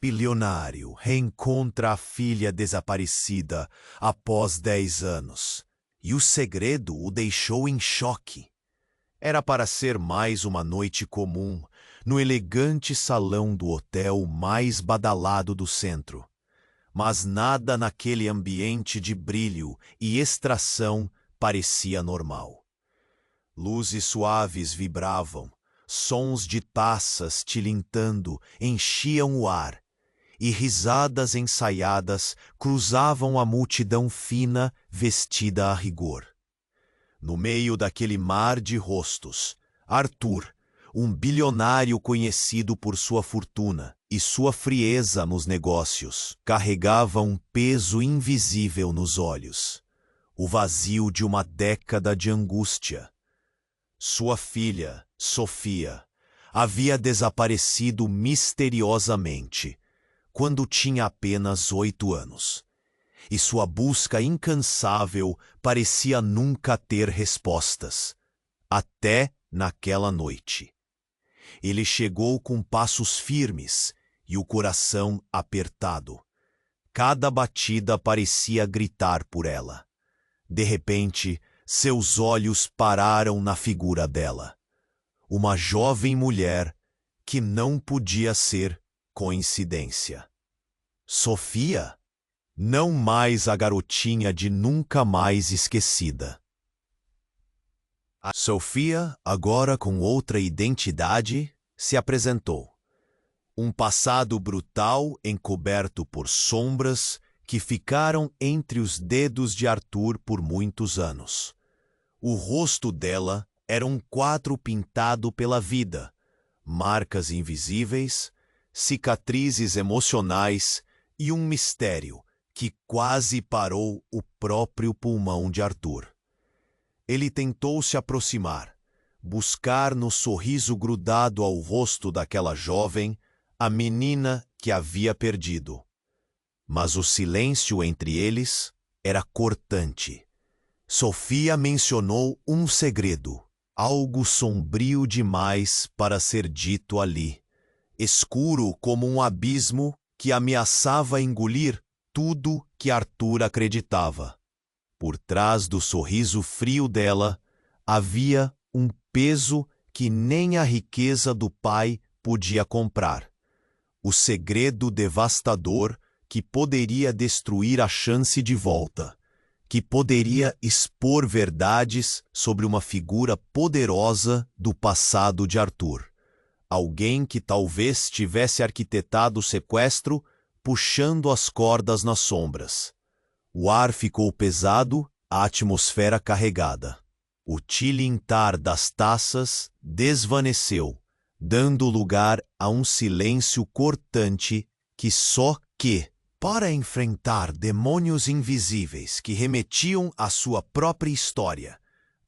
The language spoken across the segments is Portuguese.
Bilionário reencontra a filha desaparecida após 10 anos, e o segredo o deixou em choque. Era para ser mais uma noite comum, no elegante salão do hotel mais badalado do centro. Mas nada naquele ambiente de brilho e extração parecia normal. Luzes suaves vibravam, sons de taças tilintando enchiam o ar, e risadas ensaiadas cruzavam a multidão fina vestida a rigor. No meio daquele mar de rostos, Arthur, um bilionário conhecido por sua fortuna e sua frieza nos negócios, carregava um peso invisível nos olhos, o vazio de uma década de angústia. Sua filha, Sofia, havia desaparecido misteriosamente quando tinha apenas 8 anos, e sua busca incansável parecia nunca ter respostas, até naquela noite. Ele chegou com passos firmes e o coração apertado. Cada batida parecia gritar por ela. De repente, seus olhos pararam na figura dela. Uma jovem mulher que não podia ser coincidência. Sofia? Não mais a garotinha de nunca mais esquecida. A Sofia, agora com outra identidade, se apresentou. Um passado brutal encoberto por sombras que ficaram entre os dedos de Arthur por muitos anos. O rosto dela era um quadro pintado pela vida, marcas invisíveis, cicatrizes emocionais e um mistério que quase parou o próprio pulmão de Arthur. Ele tentou se aproximar, buscar no sorriso grudado ao rosto daquela jovem a menina que havia perdido. Mas o silêncio entre eles era cortante. Sofia mencionou um segredo, algo sombrio demais para ser dito ali, escuro como um abismo que ameaçava engolir tudo que Arthur acreditava. Por trás do sorriso frio dela, havia um peso que nem a riqueza do pai podia comprar. O segredo devastador que poderia destruir a chance de volta, que poderia expor verdades sobre uma figura poderosa do passado de Arthur. Alguém que talvez tivesse arquitetado o sequestro, puxando as cordas nas sombras. O ar ficou pesado, a atmosfera carregada. O tilintar das taças desvaneceu, dando lugar a um silêncio cortante para enfrentar demônios invisíveis que remetiam à sua própria história,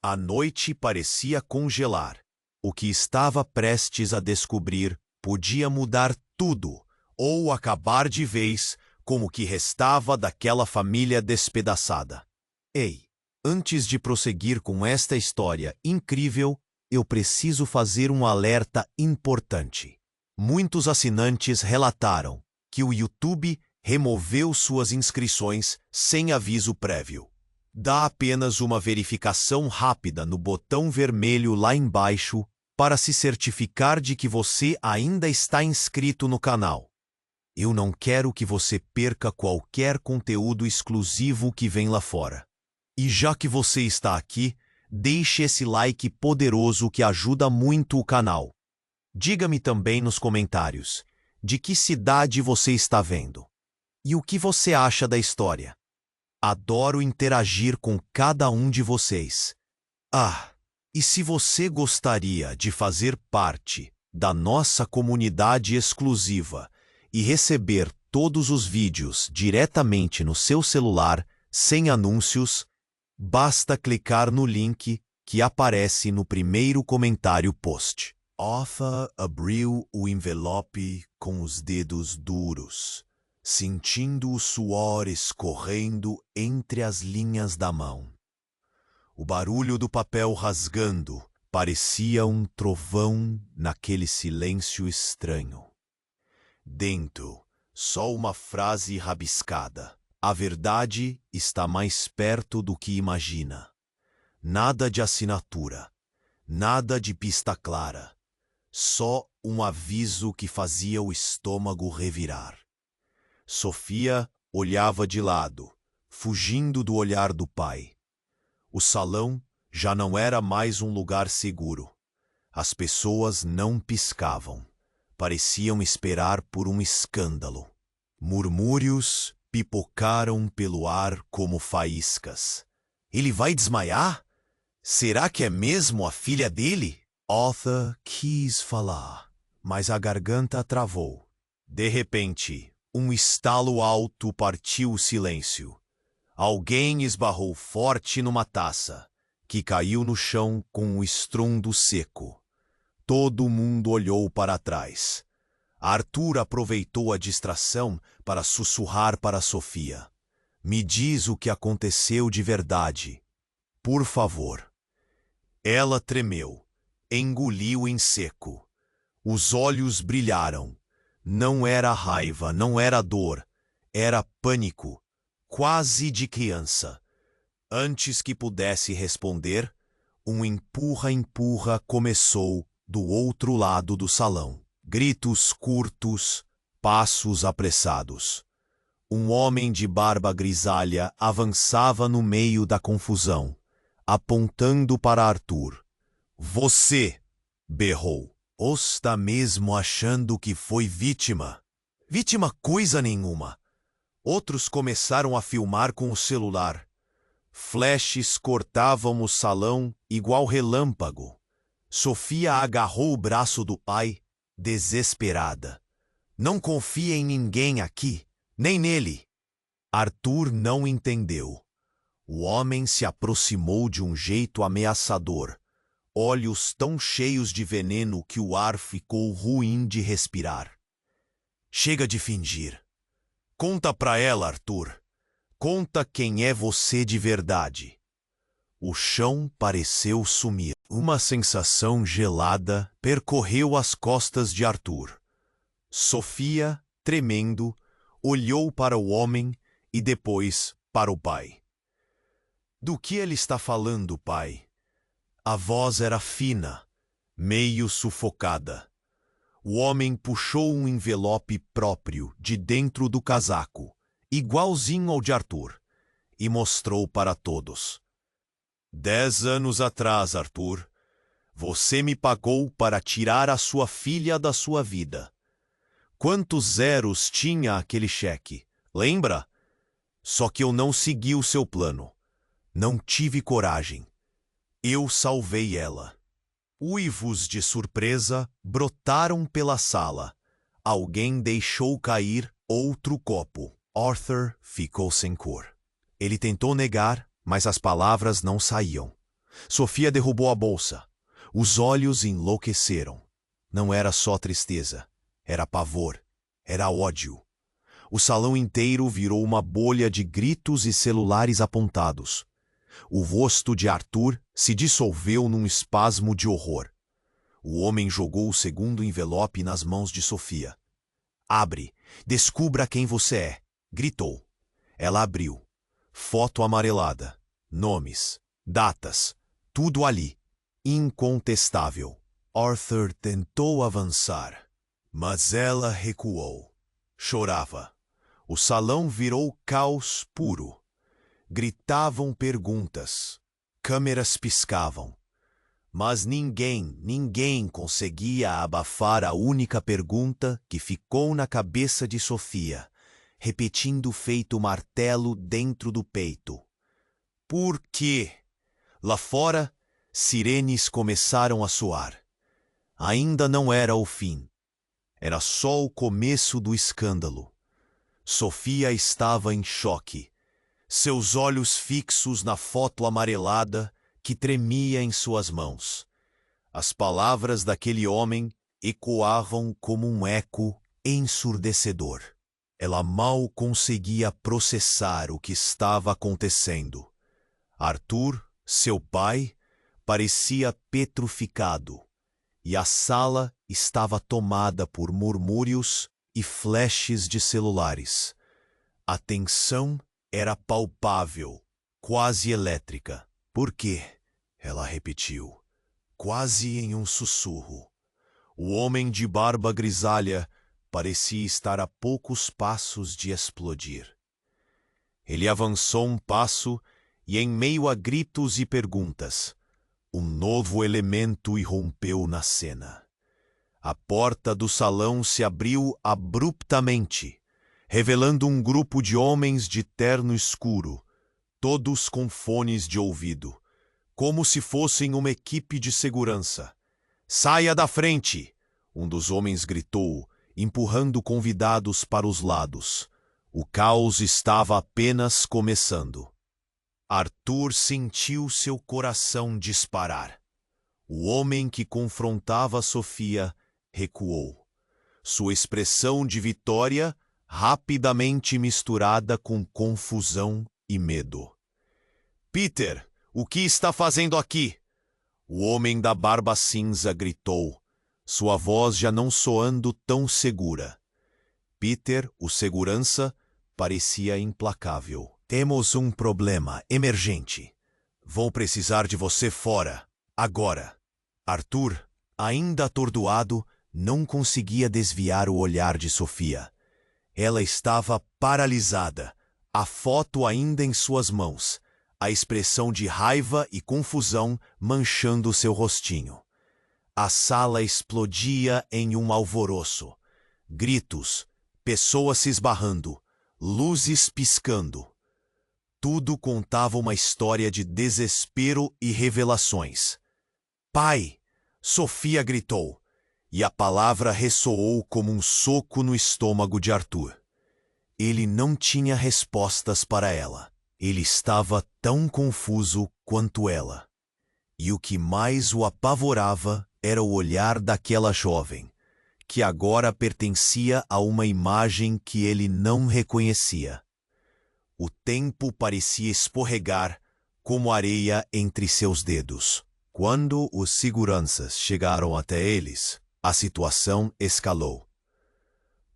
a noite parecia congelar. O que estava prestes a descobrir podia mudar tudo, ou acabar de vez com o que restava daquela família despedaçada. Ei, antes de prosseguir com esta história incrível, eu preciso fazer um alerta importante. Muitos assinantes relataram que o YouTube removeu suas inscrições sem aviso prévio. Dá apenas uma verificação rápida no botão vermelho lá embaixo para se certificar de que você ainda está inscrito no canal. Eu não quero que você perca qualquer conteúdo exclusivo que vem lá fora. E já que você está aqui, deixe esse like poderoso que ajuda muito o canal. Diga-me também nos comentários de que cidade você está vendo e o que você acha da história. Adoro interagir com cada um de vocês. E se você gostaria de fazer parte da nossa comunidade exclusiva e receber todos os vídeos diretamente no seu celular, sem anúncios, basta clicar no link que aparece no primeiro comentário post. Arthur abriu o envelope com os dedos duros, sentindo o suor escorrendo entre as linhas da mão. O barulho do papel rasgando parecia um trovão naquele silêncio estranho. Dentro, Só uma frase rabiscada. A verdade está mais perto do que imagina. Nada de assinatura, nada de pista clara. Só um aviso que fazia o estômago revirar. Sofia olhava de lado, fugindo do olhar do pai. O salão já não era mais um lugar seguro. As pessoas não piscavam. Pareciam esperar por um escândalo. Murmúrios pipocaram pelo ar como faíscas. Ele vai desmaiar? Será que é mesmo a filha dele? Arthur quis falar, mas a garganta travou. De repente, um estalo alto partiu o silêncio. Alguém esbarrou forte numa taça, que caiu no chão com um estrondo seco. Todo mundo olhou para trás. Arthur aproveitou a distração para sussurrar para Sofia. Me diz o que aconteceu de verdade. Por favor. Ela tremeu, engoliu em seco. Os olhos brilharam. Não era raiva, não era dor. Era pânico, quase de criança. Antes que pudesse responder, um empurra-empurra começou do outro lado do salão. Gritos curtos, passos apressados. Um homem de barba grisalha avançava no meio da confusão, apontando para Arthur. Você! Berrou. Está mesmo achando que foi vítima? Vítima coisa nenhuma. Outros começaram a filmar com o celular. Flashes cortavam o salão igual relâmpago. Sofia agarrou o braço do pai, desesperada. Não confia em ninguém aqui, nem nele. Arthur não entendeu. O homem se aproximou de um jeito ameaçador. Olhos tão cheios de veneno que o ar ficou ruim de respirar. Chega de fingir. Conta pra ela, Arthur. Conta quem é você de verdade. O chão pareceu sumir. Uma sensação gelada percorreu as costas de Arthur. Sofia, tremendo, olhou para o homem e depois para o pai. Do que ele está falando, pai? A voz era fina, meio sufocada. O homem puxou um envelope próprio de dentro do casaco, igualzinho ao de Arthur, e mostrou para todos. 10 anos atrás, Arthur, você me pagou para tirar a sua filha da sua vida. Quantos zeros tinha aquele cheque? Lembra? Só que eu não segui o seu plano. Não tive coragem. Eu salvei ela. Uivos de surpresa brotaram pela sala. Alguém deixou cair outro copo. Arthur ficou sem cor. Ele tentou negar, mas as palavras não saíam. Sofia derrubou a bolsa. Os olhos enlouqueceram. Não era só tristeza. Era pavor. Era ódio. O salão inteiro virou uma bolha de gritos e celulares apontados. O rosto de Arthur se dissolveu num espasmo de horror. O homem jogou o segundo envelope nas mãos de Sofia. Abre, descubra quem você é, gritou. Ela abriu. Foto amarelada, nomes, datas, tudo ali, incontestável. Arthur tentou avançar, mas ela recuou. Chorava. O salão virou caos puro. Gritavam perguntas. Câmeras piscavam. Mas ninguém conseguia abafar a única pergunta que ficou na cabeça de Sofia, repetindo feito martelo dentro do peito. Por quê? Lá fora, sirenes começaram a soar. Ainda não era o fim. Era só o começo do escândalo. Sofia estava em choque. Seus olhos fixos na foto amarelada que tremia em suas mãos. As palavras daquele homem ecoavam como um eco ensurdecedor. Ela mal conseguia processar o que estava acontecendo. Arthur, seu pai, parecia petrificado, e a sala estava tomada por murmúrios e flashes de celulares. A tensão era palpável, quase elétrica. Por quê? Ela repetiu, quase em um sussurro. O homem de barba grisalha parecia estar a poucos passos de explodir. Ele avançou um passo e, em meio a gritos e perguntas, um novo elemento irrompeu na cena. A porta do salão se abriu abruptamente, revelando um grupo de homens de terno escuro, todos com fones de ouvido, como se fossem uma equipe de segurança. "Saia da frente!" um dos homens gritou, empurrando convidados para os lados. O caos estava apenas começando. Arthur sentiu seu coração disparar. O homem que confrontava Sofia recuou. Sua expressão de vitória rapidamente misturada com confusão e medo. "Peter, o que está fazendo aqui?" O homem da barba cinza gritou, sua voz já não soando tão segura. Peter, o segurança, parecia implacável. "Temos um problema emergente. Vou precisar de você fora, agora." Arthur, ainda atordoado, não conseguia desviar o olhar de Sofia. Ela estava paralisada, a foto ainda em suas mãos, a expressão de raiva e confusão manchando seu rostinho. A sala explodia em um alvoroço. Gritos, pessoas se esbarrando, luzes piscando. Tudo contava uma história de desespero e revelações. "Pai!" Sofia gritou, e a palavra ressoou como um soco no estômago de Arthur. Ele não tinha respostas para ela. Ele estava tão confuso quanto ela. E o que mais o apavorava era o olhar daquela jovem, que agora pertencia a uma imagem que ele não reconhecia. O tempo parecia escorregar como areia entre seus dedos. Quando os seguranças chegaram até eles, a situação escalou.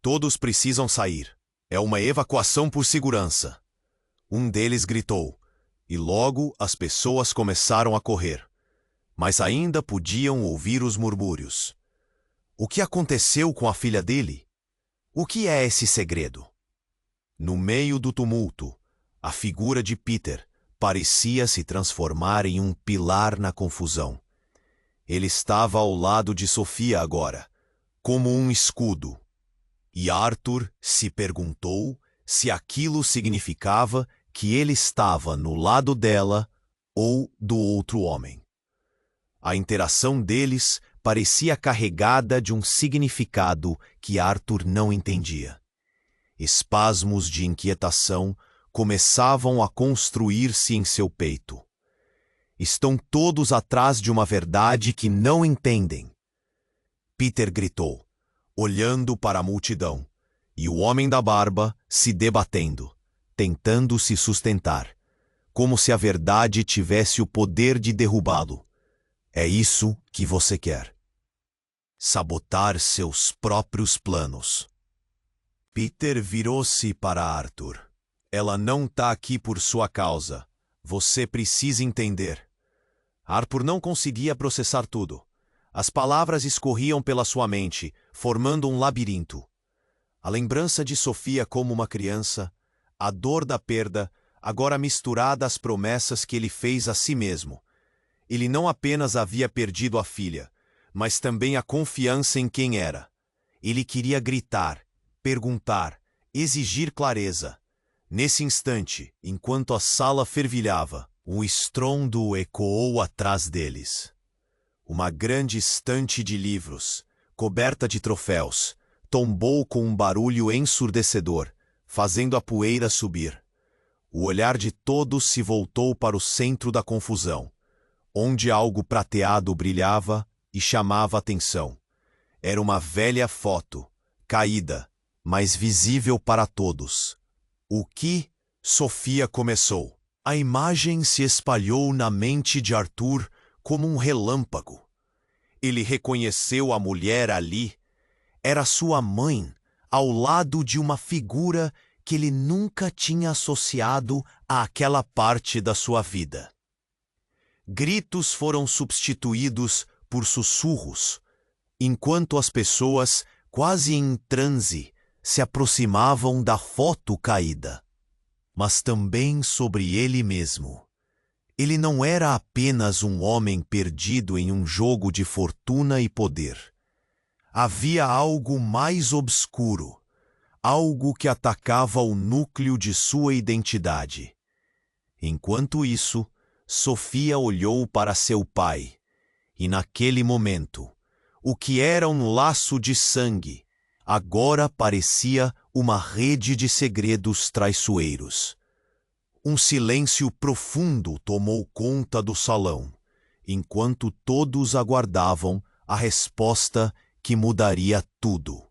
"Todos precisam sair. É uma evacuação por segurança." Um deles gritou, e logo as pessoas começaram a correr. Mas ainda podiam ouvir os murmúrios. O que aconteceu com a filha dele? O que é esse segredo? No meio do tumulto, a figura de Peter parecia se transformar em um pilar na confusão. Ele estava ao lado de Sofia agora, como um escudo. E Arthur se perguntou se aquilo significava que ele estava no lado dela ou do outro homem. A interação deles parecia carregada de um significado que Arthur não entendia. Espasmos de inquietação começavam a construir-se em seu peito. Estão todos atrás de uma verdade que não entendem. Peter gritou, olhando para a multidão, e o homem da barba se debatendo, tentando se sustentar, como se a verdade tivesse o poder de derrubá-lo. É isso que você quer. Sabotar seus próprios planos. Peter virou-se para Arthur. Ela não está aqui por sua causa. Você precisa entender. Arthur não conseguia processar tudo. As palavras escorriam pela sua mente, formando um labirinto. A lembrança de Sofia como uma criança, a dor da perda, agora misturada às promessas que ele fez a si mesmo. Ele não apenas havia perdido a filha, mas também a confiança em quem era. Ele queria gritar, perguntar, exigir clareza. Nesse instante, enquanto a sala fervilhava, um estrondo ecoou atrás deles. Uma grande estante de livros, coberta de troféus, tombou com um barulho ensurdecedor, fazendo a poeira subir. O olhar de todos se voltou para o centro da confusão, onde algo prateado brilhava e chamava atenção. Era uma velha foto, caída, mas visível para todos. O que? Sofia começou. A imagem se espalhou na mente de Arthur como um relâmpago. Ele reconheceu a mulher ali. Era sua mãe, ao lado de uma figura que ele nunca tinha associado àquela parte da sua vida. Gritos foram substituídos por sussurros, enquanto as pessoas, quase em transe, se aproximavam da foto caída. Mas também sobre ele mesmo. Ele não era apenas um homem perdido em um jogo de fortuna e poder. Havia algo mais obscuro, algo que atacava o núcleo de sua identidade. Enquanto isso, Sofia olhou para seu pai, e naquele momento, o que era um laço de sangue, agora parecia uma rede de segredos traiçoeiros. Um silêncio profundo tomou conta do salão, enquanto todos aguardavam a resposta que mudaria tudo.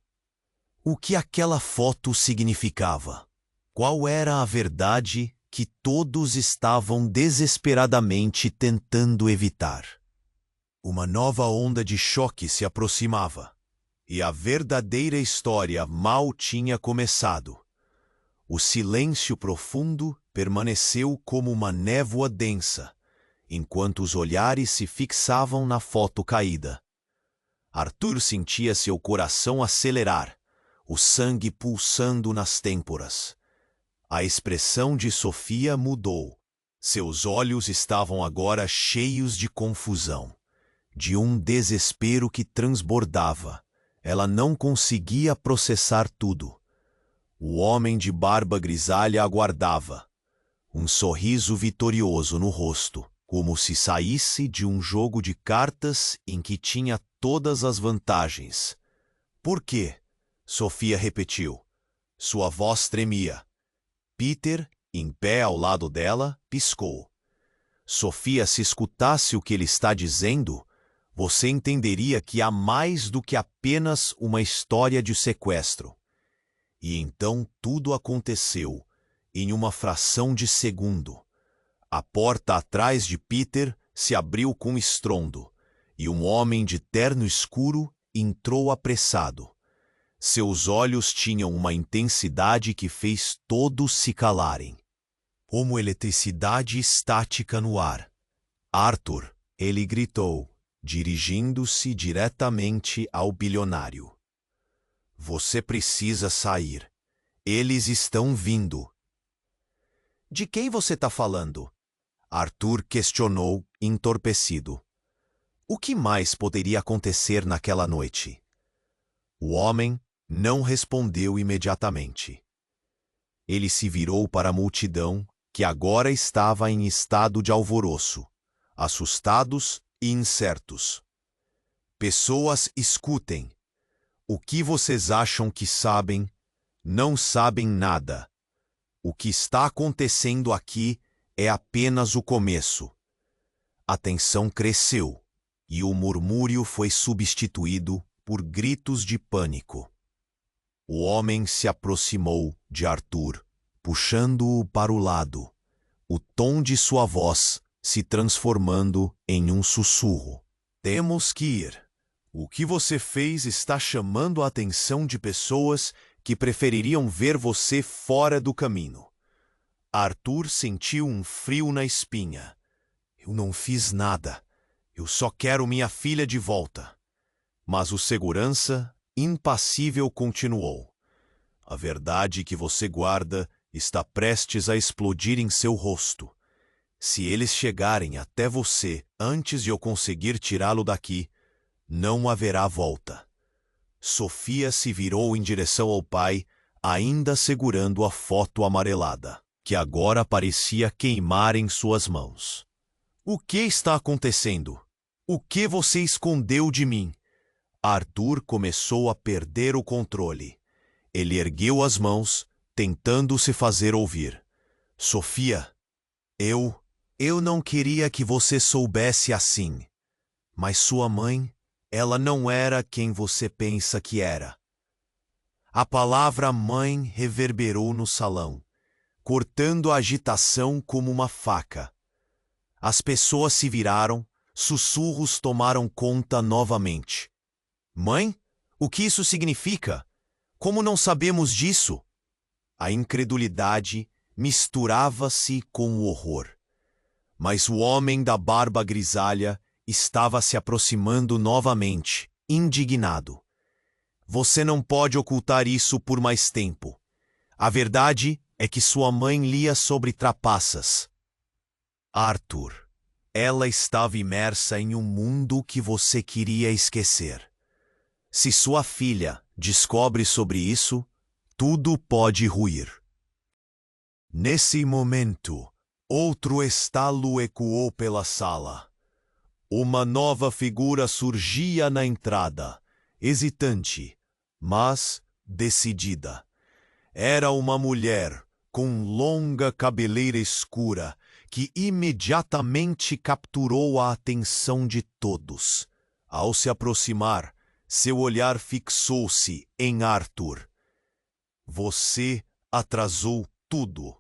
O que aquela foto significava? Qual era a verdade que todos estavam desesperadamente tentando evitar? Uma nova onda de choque se aproximava, e a verdadeira história mal tinha começado. O silêncio profundo permaneceu como uma névoa densa, enquanto os olhares se fixavam na foto caída. Arthur sentia seu coração acelerar, o sangue pulsando nas têmporas. A expressão de Sofia mudou. Seus olhos estavam agora cheios de confusão, de um desespero que transbordava. Ela não conseguia processar tudo. O homem de barba grisalha aguardava, um sorriso vitorioso no rosto, como se saísse de um jogo de cartas em que tinha todas as vantagens. Por quê? Sofia repetiu. Sua voz tremia. Peter, em pé ao lado dela, piscou. Sofia, se escutasse o que ele está dizendo, você entenderia que há mais do que apenas uma história de sequestro. E então tudo aconteceu, em uma fração de segundo. A porta atrás de Peter se abriu com estrondo, e um homem de terno escuro entrou apressado. Seus olhos tinham uma intensidade que fez todos se calarem. Como eletricidade estática no ar. Arthur, ele gritou, dirigindo-se diretamente ao bilionário. Você precisa sair. Eles estão vindo. De quem você está falando? Arthur questionou, entorpecido. O que mais poderia acontecer naquela noite? O homem não respondeu imediatamente. Ele se virou para a multidão, que agora estava em estado de alvoroço, assustados e incertos. Pessoas, escutem. O que vocês acham que sabem, não sabem nada. O que está acontecendo aqui é apenas o começo. A tensão cresceu, e o murmúrio foi substituído por gritos de pânico. O homem se aproximou de Arthur, puxando-o para o lado, o tom de sua voz se transformando em um sussurro. Temos que ir. O que você fez está chamando a atenção de pessoas que prefeririam ver você fora do caminho. Arthur sentiu um frio na espinha. Eu não fiz nada. Eu só quero minha filha de volta. Mas o segurança, impassível, continuou. A verdade que você guarda está prestes a explodir em seu rosto. Se eles chegarem até você antes de eu conseguir tirá-lo daqui, não haverá volta. Sofia se virou em direção ao pai, ainda segurando a foto amarelada, que agora parecia queimar em suas mãos. O que está acontecendo? O que você escondeu de mim? Arthur começou a perder o controle. Ele ergueu as mãos, tentando se fazer ouvir. Sofia, eu não queria que você soubesse assim. Mas sua mãe, ela não era quem você pensa que era. A palavra mãe reverberou no salão, cortando a agitação como uma faca. As pessoas se viraram, sussurros tomaram conta novamente. Mãe? O que isso significa? Como não sabemos disso? A incredulidade misturava-se com o horror. Mas o homem da barba grisalha estava se aproximando novamente, indignado. Você não pode ocultar isso por mais tempo. A verdade é que sua mãe lia sobre trapaças. Arthur, ela estava imersa em um mundo que você queria esquecer. Se sua filha descobre sobre isso, tudo pode ruir. Nesse momento, outro estalo ecoou pela sala. Uma nova figura surgia na entrada, hesitante, mas decidida. Era uma mulher com longa cabeleira escura que imediatamente capturou a atenção de todos. Ao se aproximar, seu olhar fixou-se em Arthur. Você atrasou tudo.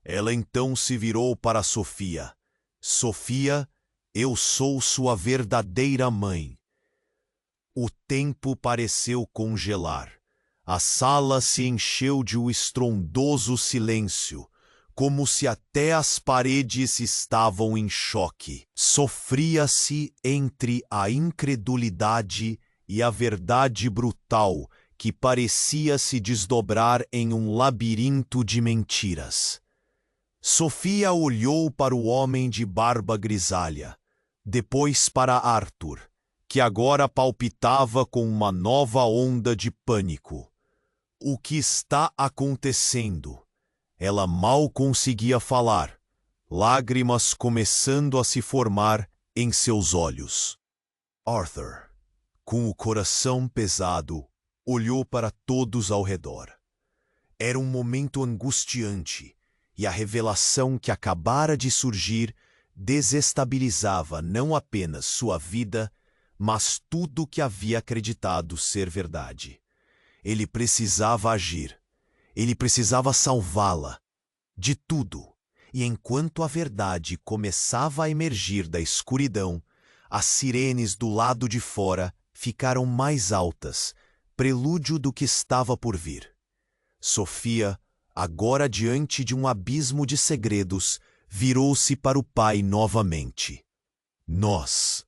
Ela então se virou para Sofia. Sofia, eu sou sua verdadeira mãe. O tempo pareceu congelar. A sala se encheu de um estrondoso silêncio, como se até as paredes estavam em choque. Sofria-se entre a incredulidade e a verdade brutal que parecia se desdobrar em um labirinto de mentiras. Sofia olhou para o homem de barba grisalha, depois para Arthur, que agora palpitava com uma nova onda de pânico. O que está acontecendo? Ela mal conseguia falar, lágrimas começando a se formar em seus olhos. Arthur, com o coração pesado, olhou para todos ao redor. Era um momento angustiante, e a revelação que acabara de surgir desestabilizava não apenas sua vida, mas tudo que havia acreditado ser verdade. Ele precisava agir. Ele precisava salvá-la de tudo. E enquanto a verdade começava a emergir da escuridão, as sirenes do lado de fora ficaram mais altas, prelúdio do que estava por vir. Sofia, agora diante de um abismo de segredos, virou-se para o pai novamente. Nós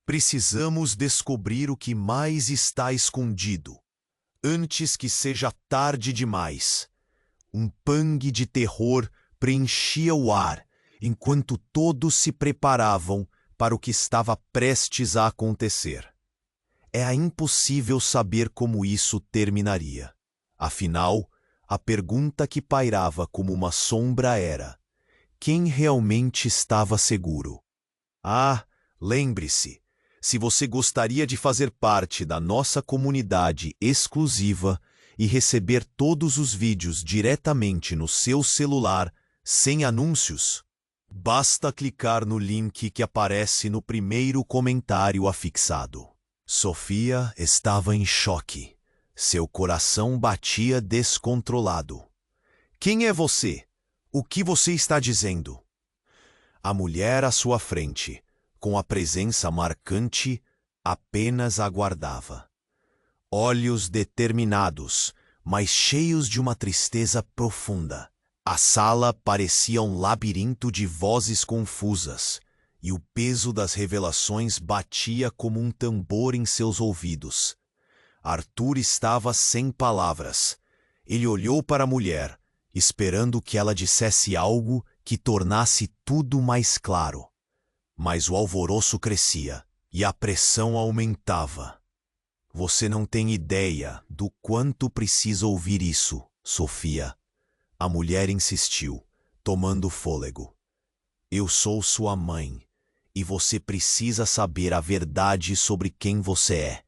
precisamos descobrir o que mais está escondido, antes que seja tarde demais. Um pangue de terror preenchia o ar, enquanto todos se preparavam para o que estava prestes a acontecer. Era impossível saber como isso terminaria. Afinal, a pergunta que pairava como uma sombra era: quem realmente estava seguro? Ah, lembre-se, se você gostaria de fazer parte da nossa comunidade exclusiva e receber todos os vídeos diretamente no seu celular, sem anúncios, basta clicar no link que aparece no primeiro comentário afixado. Sofia estava em choque. Seu coração batia descontrolado. Quem é você? O que você está dizendo? A mulher à sua frente, com a presença marcante, apenas aguardava. Olhos determinados, mas cheios de uma tristeza profunda. A sala parecia um labirinto de vozes confusas, e o peso das revelações batia como um tambor em seus ouvidos. Arthur estava sem palavras. Ele olhou para a mulher, esperando que ela dissesse algo que tornasse tudo mais claro. Mas o alvoroço crescia e a pressão aumentava. Você não tem ideia do quanto precisa ouvir isso, Sofia. A mulher insistiu, tomando fôlego. Eu sou sua mãe, e você precisa saber a verdade sobre quem você é.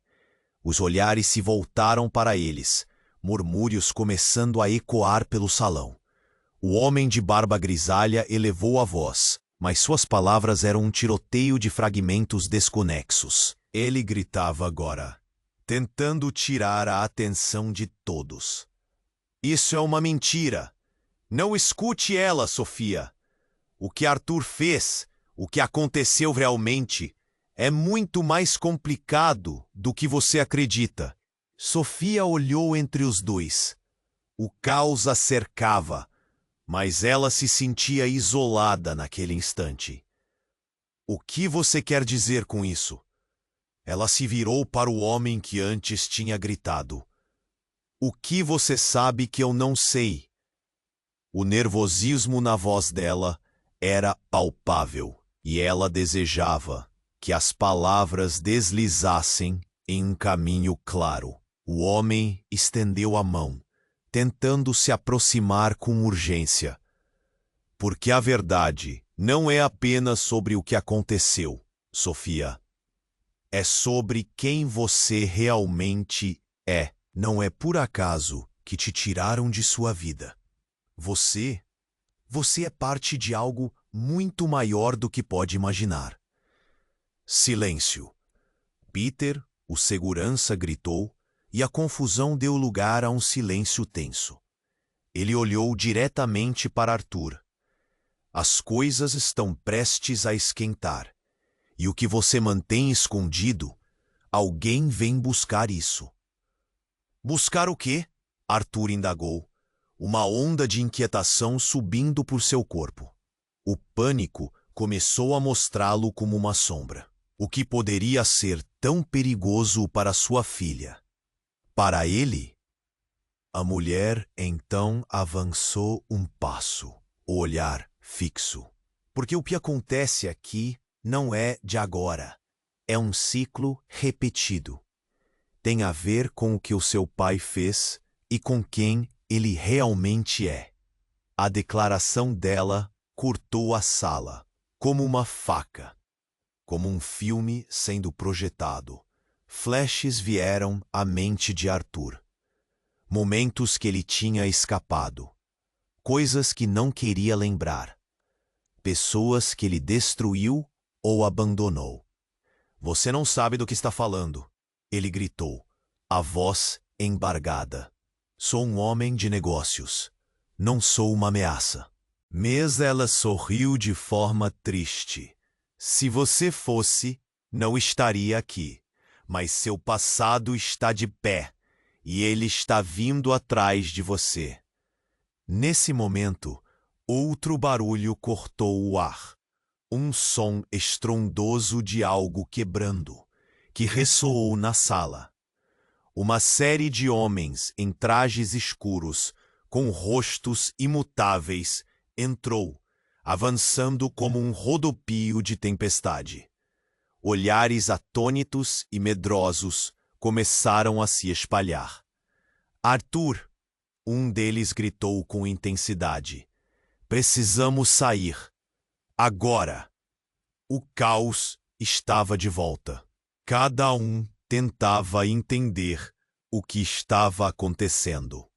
Os olhares se voltaram para eles, murmúrios começando a ecoar pelo salão. O homem de barba grisalha elevou a voz, mas suas palavras eram um tiroteio de fragmentos desconexos. Ele gritava agora, tentando tirar a atenção de todos. Isso é uma mentira. Não escute ela, Sofia. O que Arthur fez, o que aconteceu realmente, é muito mais complicado do que você acredita. Sofia olhou entre os dois. O caos a cercava, mas ela se sentia isolada naquele instante. O que você quer dizer com isso? Ela se virou para o homem que antes tinha gritado. O que você sabe que eu não sei? O nervosismo na voz dela era palpável e ela desejava que as palavras deslizassem em um caminho claro. O homem estendeu a mão, tentando se aproximar com urgência. Porque a verdade não é apenas sobre o que aconteceu, Sofia. É sobre quem você realmente é. Não é por acaso que te tiraram de sua vida. Você é parte de algo muito maior do que pode imaginar. Silêncio. Peter, o segurança, gritou, e a confusão deu lugar a um silêncio tenso. Ele olhou diretamente para Arthur. As coisas estão prestes a esquentar, e o que você mantém escondido, alguém vem buscar isso. Buscar o quê? Arthur indagou, uma onda de inquietação subindo por seu corpo. O pânico começou a mostrá-lo como uma sombra. O que poderia ser tão perigoso para sua filha? Para ele? A mulher então avançou um passo, o olhar fixo. Porque o que acontece aqui não é de agora. É um ciclo repetido. Tem a ver com o que o seu pai fez e com quem ele realmente é. A declaração dela cortou a sala, como uma faca. Como um filme sendo projetado, flashes vieram à mente de Arthur. Momentos que ele tinha escapado. Coisas que não queria lembrar. Pessoas que ele destruiu ou abandonou. Você não sabe do que está falando, ele gritou, a voz embargada. Sou um homem de negócios. Não sou uma ameaça. Mas ela sorriu de forma triste. Se você fosse, não estaria aqui. Mas seu passado está de pé, e ele está vindo atrás de você. Nesse momento, outro barulho cortou o ar. Um som estrondoso de algo quebrando, que ressoou na sala. Uma série de homens em trajes escuros, com rostos imutáveis, entrou, avançando como um rodopio de tempestade. Olhares atônitos e medrosos começaram a se espalhar. Arthur, um deles gritou com intensidade. Precisamos sair. Agora. O caos estava de volta. Cada um tentava entender o que estava acontecendo.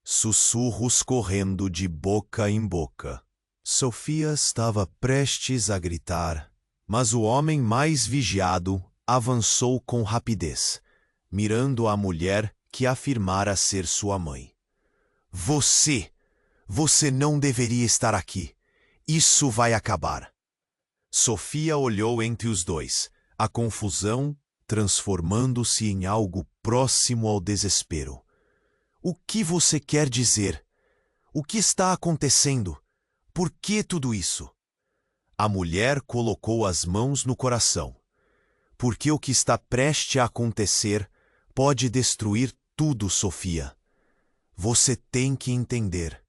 Sussurros correndo de boca em boca. Sofia estava prestes a gritar, mas o homem mais vigiado avançou com rapidez, mirando a mulher que afirmara ser sua mãe. Você não deveria estar aqui. Isso vai acabar. Sofia olhou entre os dois, a confusão transformando-se em algo próximo ao desespero. O que você quer dizer? O que está acontecendo? Por que tudo isso? A mulher colocou as mãos no coração. Porque o que está prestes a acontecer pode destruir tudo, Sofia. Você tem que entender.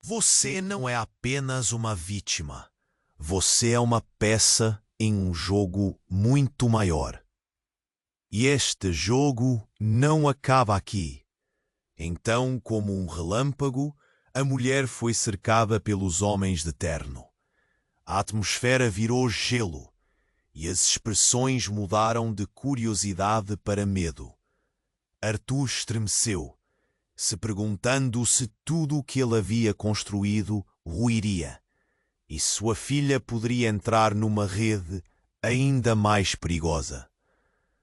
Você não é apenas uma vítima. Você é uma peça em um jogo muito maior. E este jogo não acaba aqui. Então, como um relâmpago, a mulher foi cercada pelos homens de terno. A atmosfera virou gelo, e as expressões mudaram de curiosidade para medo. Arthur estremeceu, se perguntando se tudo o que ele havia construído ruiria, e sua filha poderia entrar numa rede ainda mais perigosa.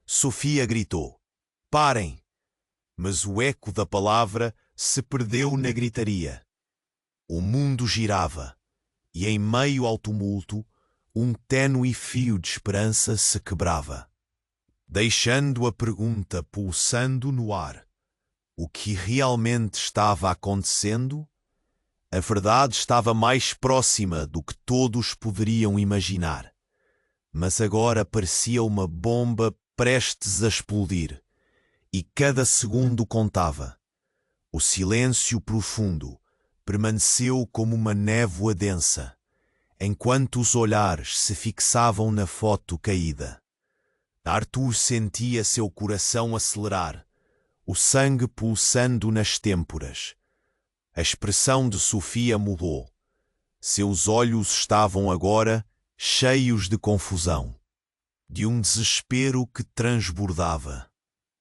Sofia gritou, parem! Mas o eco da palavra se perdeu na gritaria. O mundo girava, e em meio ao tumulto, um tênue fio de esperança se quebrava. deixando a pergunta pulsando no ar. O que realmente estava acontecendo? A verdade estava mais próxima do que todos poderiam imaginar. Mas agora parecia uma bomba prestes a explodir. E cada segundo contava. O silêncio profundo permaneceu como uma névoa densa, enquanto os olhares se fixavam na foto caída. Arthur sentia seu coração acelerar, o sangue pulsando nas têmporas. A expressão de Sofia mudou. Seus olhos estavam agora cheios de confusão, de um desespero que transbordava.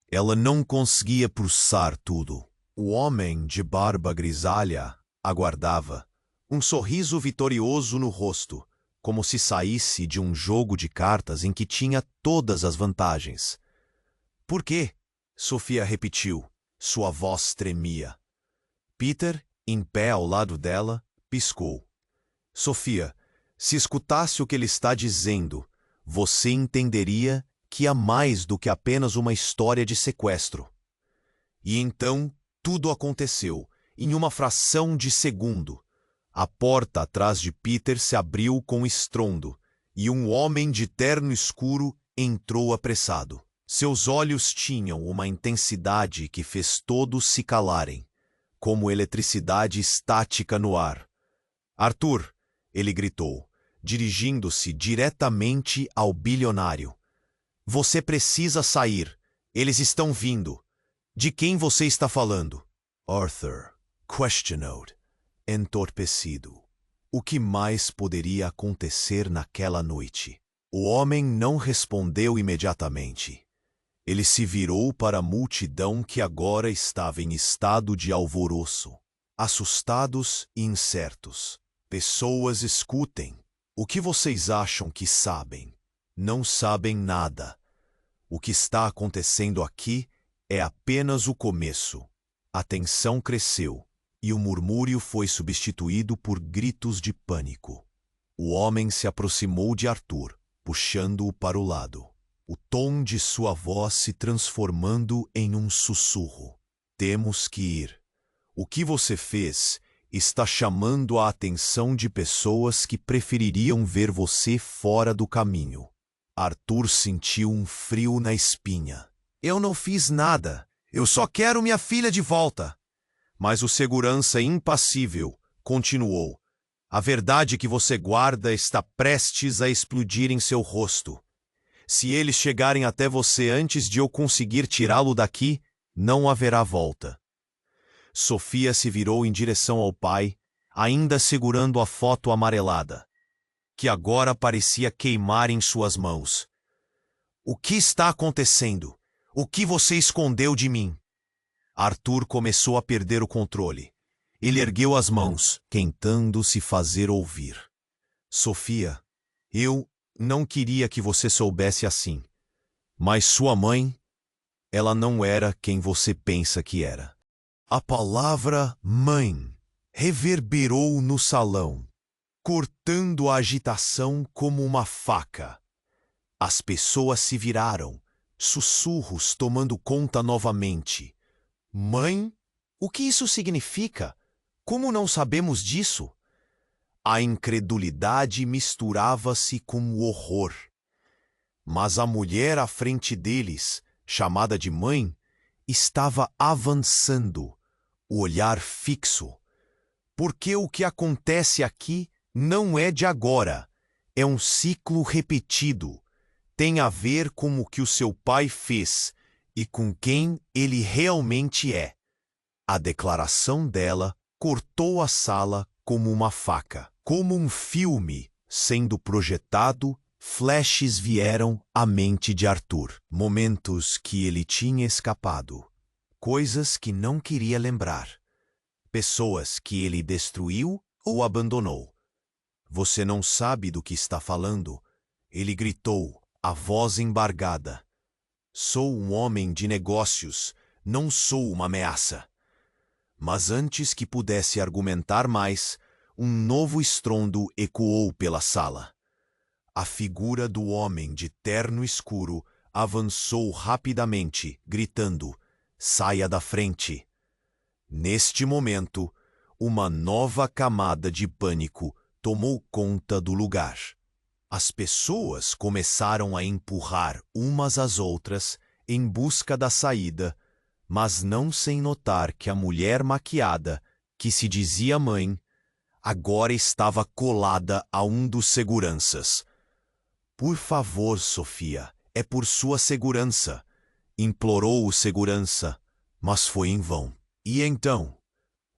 Ela não conseguia processar tudo. O homem de barba grisalha aguardava, um sorriso vitorioso no rosto, como se saísse de um jogo de cartas em que tinha todas as vantagens. Por quê? Sofia repetiu. Sua voz tremia. Peter, em pé ao lado dela, piscou. Sofia, se escutasse o que ele está dizendo, você entenderia que há mais do que apenas uma história de sequestro. E então tudo aconteceu, em uma fração de segundo. A porta atrás de Peter se abriu com estrondo, e um homem de terno escuro entrou apressado. Seus olhos tinham uma intensidade que fez todos se calarem, como eletricidade estática no ar. Arthur, ele gritou, dirigindo-se diretamente ao bilionário. Você precisa sair. Eles estão vindo. De quem você está falando? Arthur questionou, entorpecido. O que mais poderia acontecer naquela noite? O homem não respondeu imediatamente. Ele se virou para a multidão que agora estava em estado de alvoroço. Assustados e incertos. Pessoas, escutem. O que vocês acham que sabem? Não sabem nada. O que está acontecendo aqui é apenas o começo. A tensão cresceu e o murmúrio foi substituído por gritos de pânico. O homem se aproximou de Arthur, puxando-o para o lado. O tom de sua voz se transformando em um sussurro. Temos que ir. O que você fez está chamando a atenção de pessoas que prefeririam ver você fora do caminho. Arthur sentiu um frio na espinha. Eu não fiz nada. Eu só quero minha filha de volta. Mas o segurança impassível continuou. A verdade que você guarda está prestes a explodir em seu rosto. Se eles chegarem até você antes de eu conseguir tirá-lo daqui, não haverá volta. Sofia se virou em direção ao pai, ainda segurando a foto amarelada, que agora parecia queimar em suas mãos. O que está acontecendo? O que você escondeu de mim? Arthur começou a perder o controle. Ele ergueu as mãos, tentando se fazer ouvir. Sofia, eu não queria que você soubesse assim. Mas sua mãe, ela não era quem você pensa que era. A palavra mãe reverberou no salão, cortando a agitação como uma faca. As pessoas se viraram, sussurros tomando conta novamente. Mãe? O que isso significa? Como não sabemos disso? A incredulidade misturava-se com o horror. Mas a mulher à frente deles, chamada de mãe, estava avançando, o olhar fixo. Porque o que acontece aqui não é de agora, é um ciclo repetido. Tem a ver com o que o seu pai fez e com quem ele realmente é. A declaração dela cortou a sala como uma faca. Como um filme sendo projetado, flashes vieram à mente de Arthur. Momentos que ele tinha escapado. Coisas que não queria lembrar. Pessoas que ele destruiu ou abandonou. Você não sabe do que está falando, ele gritou, a voz embargada. Sou um homem de negócios, não sou uma ameaça. Mas antes que pudesse argumentar mais, um novo estrondo ecoou pela sala. A figura do homem de terno escuro avançou rapidamente, gritando: "Saia da frente!" Neste momento, uma nova camada de pânico tomou conta do lugar. As pessoas começaram a empurrar umas às outras em busca da saída, mas não sem notar que a mulher maquiada, que se dizia mãe, agora estava colada a um dos seguranças. "Por favor, Sofia, é por sua segurança", implorou o segurança, mas foi em vão. E então,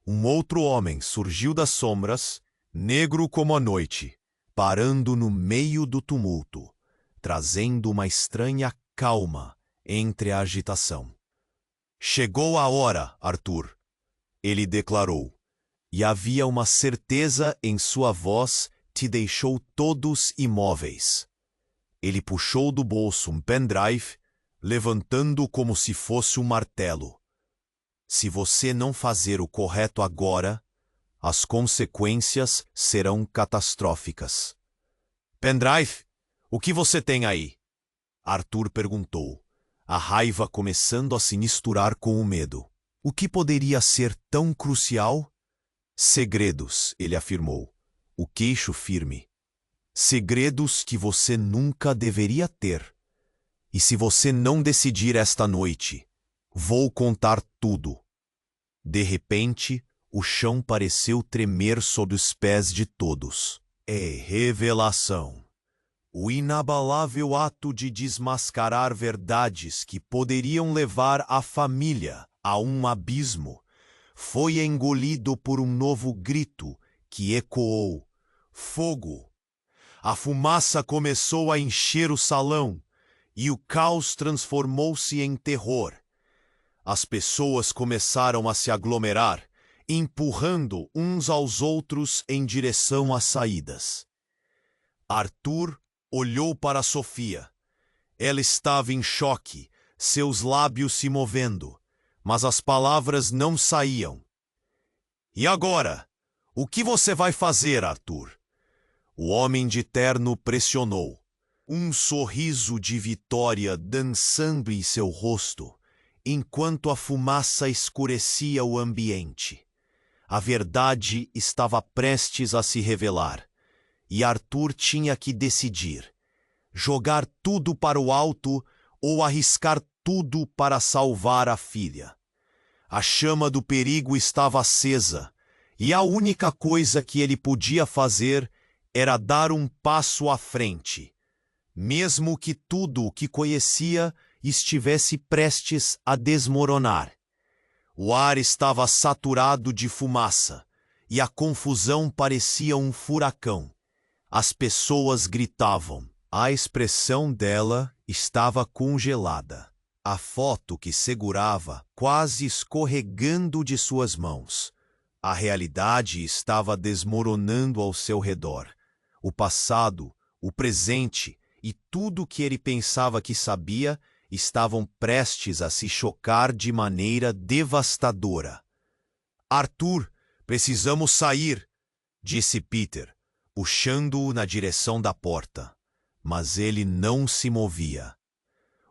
um outro homem surgiu das sombras, negro como a noite, parando no meio do tumulto, trazendo uma estranha calma entre a agitação. "Chegou a hora, Arthur", ele declarou, e havia uma certeza em sua voz que deixou todos imóveis. Ele puxou do bolso um pendrive, levantando como se fosse um martelo. "Se você não fazer o correto agora, as consequências serão catastróficas." "Pendrive, o que você tem aí?" Arthur perguntou, a raiva começando a se misturar com o medo. O que poderia ser tão crucial? "Segredos", ele afirmou, o queixo firme. "Segredos que você nunca deveria ter. E se você não decidir esta noite, vou contar tudo." De repente, o chão pareceu tremer sob os pés de todos. Revelação. O inabalável ato de desmascarar verdades que poderiam levar a família a um abismo foi engolido por um novo grito que ecoou: "Fogo!" A fumaça começou a encher o salão e o caos transformou-se em terror. As pessoas começaram a se aglomerar, empurrando uns aos outros em direção às saídas. Arthur olhou para Sofia. Ela estava em choque, seus lábios se movendo, mas as palavras não saíam. "E agora? O que você vai fazer, Arthur?" O homem de terno pressionou, um sorriso de vitória dançando em seu rosto, enquanto a fumaça escurecia o ambiente. A verdade estava prestes a se revelar, e Arthur tinha que decidir: jogar tudo para o alto ou arriscar tudo para salvar a filha. A chama do perigo estava acesa, e a única coisa que ele podia fazer era dar um passo à frente, mesmo que tudo o que conhecia estivesse prestes a desmoronar. O ar estava saturado de fumaça, e a confusão parecia um furacão. As pessoas gritavam. A expressão dela estava congelada. A foto que segurava quase escorregando de suas mãos. A realidade estava desmoronando ao seu redor. O passado, o presente e tudo que ele pensava que sabia estavam prestes a se chocar de maneira devastadora. "Arthur, precisamos sair", disse Peter, puxando-o na direção da porta. Mas ele não se movia.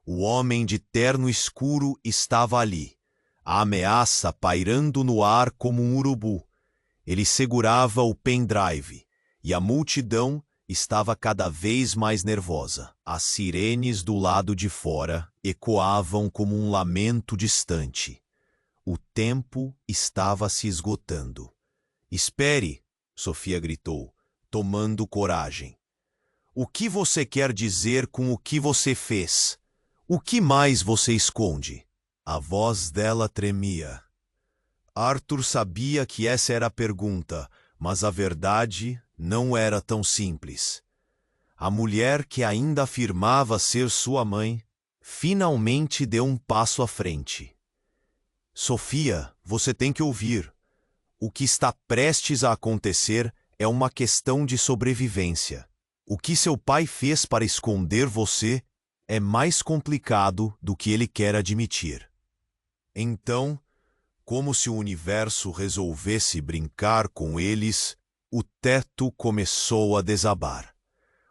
O homem de terno escuro estava ali, a ameaça pairando no ar como um urubu. Ele segurava o pendrive, e a multidão estava cada vez mais nervosa. As sirenes do lado de fora ecoavam como um lamento distante. O tempo estava se esgotando. "Espere", Sofia gritou, tomando coragem. "O que você quer dizer com o que você fez? O que mais você esconde?" A voz dela tremia. Arthur sabia que essa era a pergunta, mas a verdade não era tão simples. A mulher que ainda afirmava ser sua mãe, finalmente deu um passo à frente. "Sofia, você tem que ouvir. O que está prestes a acontecer é uma questão de sobrevivência. O que seu pai fez para esconder você é mais complicado do que ele quer admitir." Então, como se o universo resolvesse brincar com eles, o teto começou a desabar.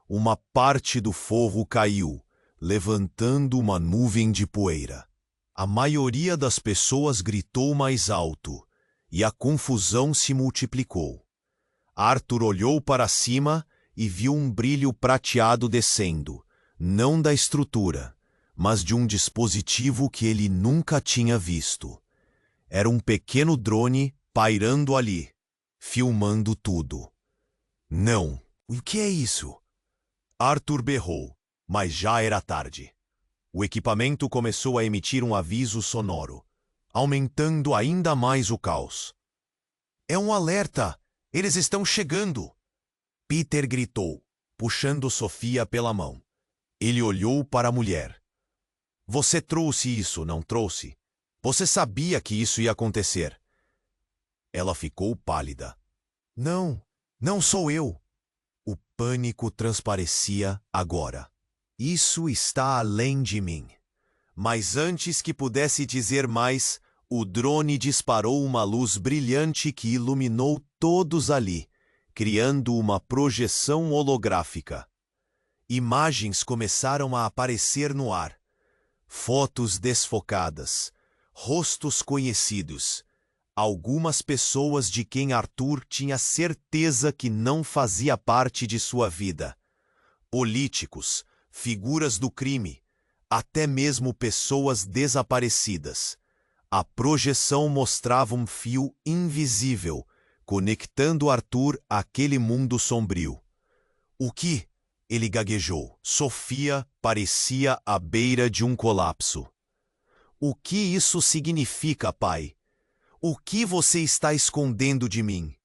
Uma parte do forro caiu, levantando uma nuvem de poeira. A maioria das pessoas gritou mais alto, e a confusão se multiplicou. Arthur olhou para cima e viu um brilho prateado descendo, não da estrutura, mas de um dispositivo que ele nunca tinha visto. Era um pequeno drone pairando ali, filmando tudo. Não, o que é isso? Arthur berrou, mas já era tarde. O equipamento começou a emitir um aviso sonoro, aumentando ainda mais o caos. É um alerta! Eles estão chegando! Peter gritou, puxando Sofia pela mão. Ele olhou para a mulher. Você trouxe isso, não trouxe? Você sabia que isso ia acontecer. Ela ficou pálida. Não, não sou eu. O pânico transparecia agora. Isso está além de mim. Mas antes que pudesse dizer mais, o drone disparou uma luz brilhante que iluminou todos ali, criando uma projeção holográfica. Imagens começaram a aparecer no ar. Fotos desfocadas, rostos conhecidos, algumas pessoas de quem Arthur tinha certeza que não fazia parte de sua vida. Políticos, figuras do crime, até mesmo pessoas desaparecidas. A projeção mostrava um fio invisível, conectando Arthur àquele mundo sombrio. O que? Ele gaguejou. Sofia parecia à beira de um colapso. O que isso significa, pai? O que você está escondendo de mim?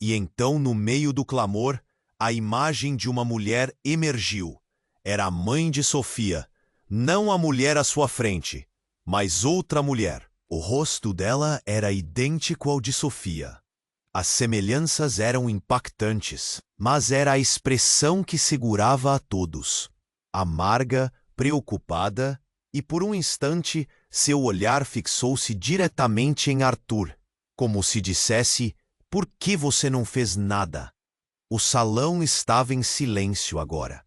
E então, no meio do clamor, a imagem de uma mulher emergiu. Era a mãe de Sofia, não a mulher à sua frente, mas outra mulher. O rosto dela era idêntico ao de Sofia. As semelhanças eram impactantes, mas era a expressão que segurava a todos. Amarga, preocupada, e por um instante seu olhar fixou-se diretamente em Arthur, como se dissesse: por que você não fez nada? O salão estava em silêncio agora.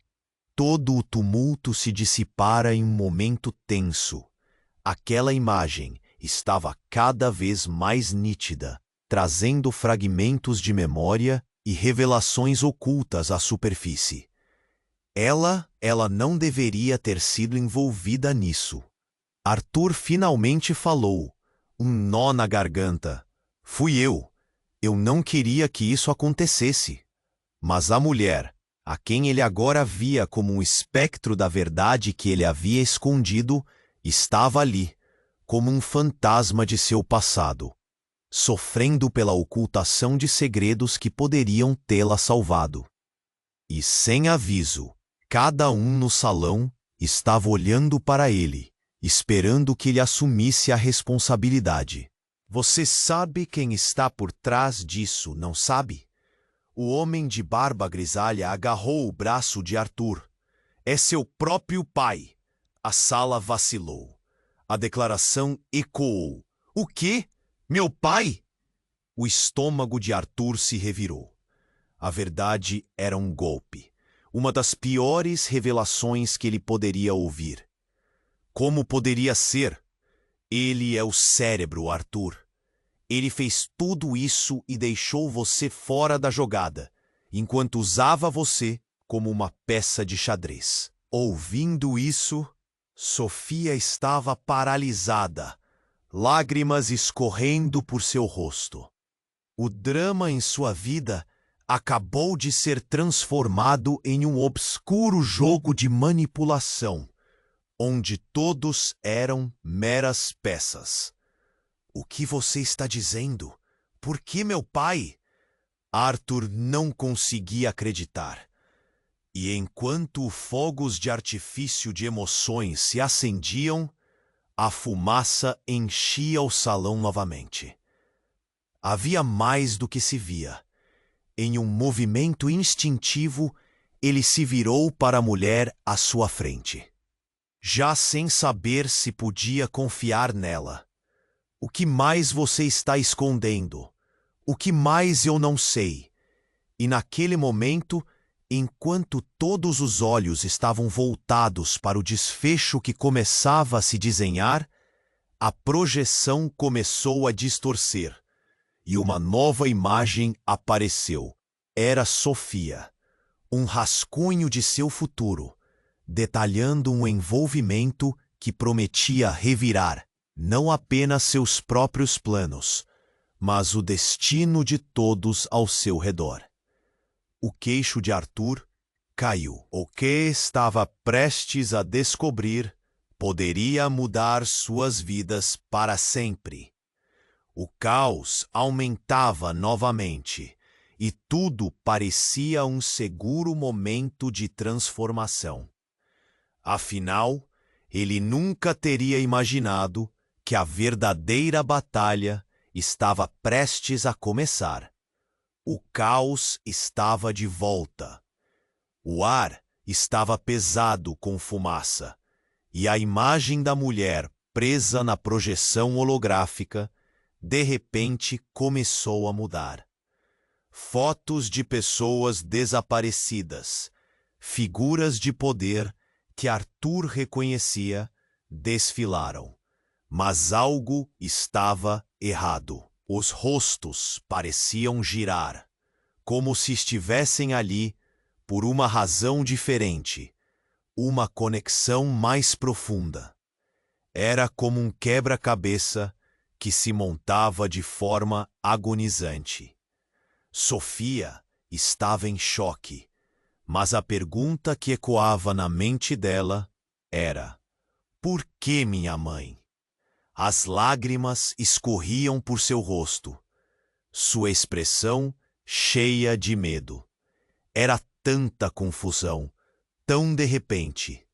Todo o tumulto se dissipara em um momento tenso. Aquela imagem estava cada vez mais nítida, trazendo fragmentos de memória e revelações ocultas à superfície. Ela não deveria ter sido envolvida nisso. Arthur finalmente falou, um nó na garganta. Fui eu. Eu não queria que isso acontecesse. Mas a mulher, a quem ele agora via como um espectro da verdade que ele havia escondido, estava ali, como um fantasma de seu passado, sofrendo pela ocultação de segredos que poderiam tê-la salvado. E sem aviso, cada um no salão estava olhando para ele, esperando que ele assumisse a responsabilidade. Você sabe quem está por trás disso, não sabe? O homem de barba grisalha agarrou o braço de Arthur. É seu próprio pai. A sala vacilou. A declaração ecoou. O quê? Meu pai? O estômago de Arthur se revirou. A verdade era um golpe. Uma das piores revelações que ele poderia ouvir. Como poderia ser? Ele é o cérebro, Arthur. Ele fez tudo isso e deixou você fora da jogada, enquanto usava você como uma peça de xadrez. Ouvindo isso, Sofia estava paralisada, lágrimas escorrendo por seu rosto. O drama em sua vida acabou de ser transformado em um obscuro jogo de manipulação, onde todos eram meras peças. O que você está dizendo? Por que meu pai? Arthur não conseguia acreditar. E enquanto fogos de artifício de emoções se acendiam, a fumaça enchia o salão novamente. Havia mais do que se via. Em um movimento instintivo, ele se virou para a mulher à sua frente, já sem saber se podia confiar nela. O que mais você está escondendo? O que mais eu não sei? E naquele momento, Enquanto todos os olhos estavam voltados para o desfecho que começava a se desenhar, a projeção começou a distorcer, e uma nova imagem apareceu. Era Sofia, um rascunho de seu futuro, detalhando um envolvimento que prometia revirar não apenas seus próprios planos, mas o destino de todos ao seu redor. O queixo de Arthur caiu. O que estava prestes a descobrir poderia mudar suas vidas para sempre. O caos aumentava novamente, e tudo parecia um seguro momento de transformação. Afinal, ele nunca teria imaginado que a verdadeira batalha estava prestes a começar. O caos estava de volta. O ar estava pesado com fumaça, e a imagem da mulher presa na projeção holográfica de repente começou a mudar. Fotos de pessoas desaparecidas, figuras de poder que Arthur reconhecia, desfilaram. Mas algo estava errado. Os rostos pareciam girar, como se estivessem ali por uma razão diferente, uma conexão mais profunda. Era como um quebra-cabeça que se montava de forma agonizante. Sofia estava em choque, mas a pergunta que ecoava na mente dela era: por que minha mãe? As lágrimas escorriam por seu rosto, sua expressão cheia de medo. Era tanta confusão, tão de repente.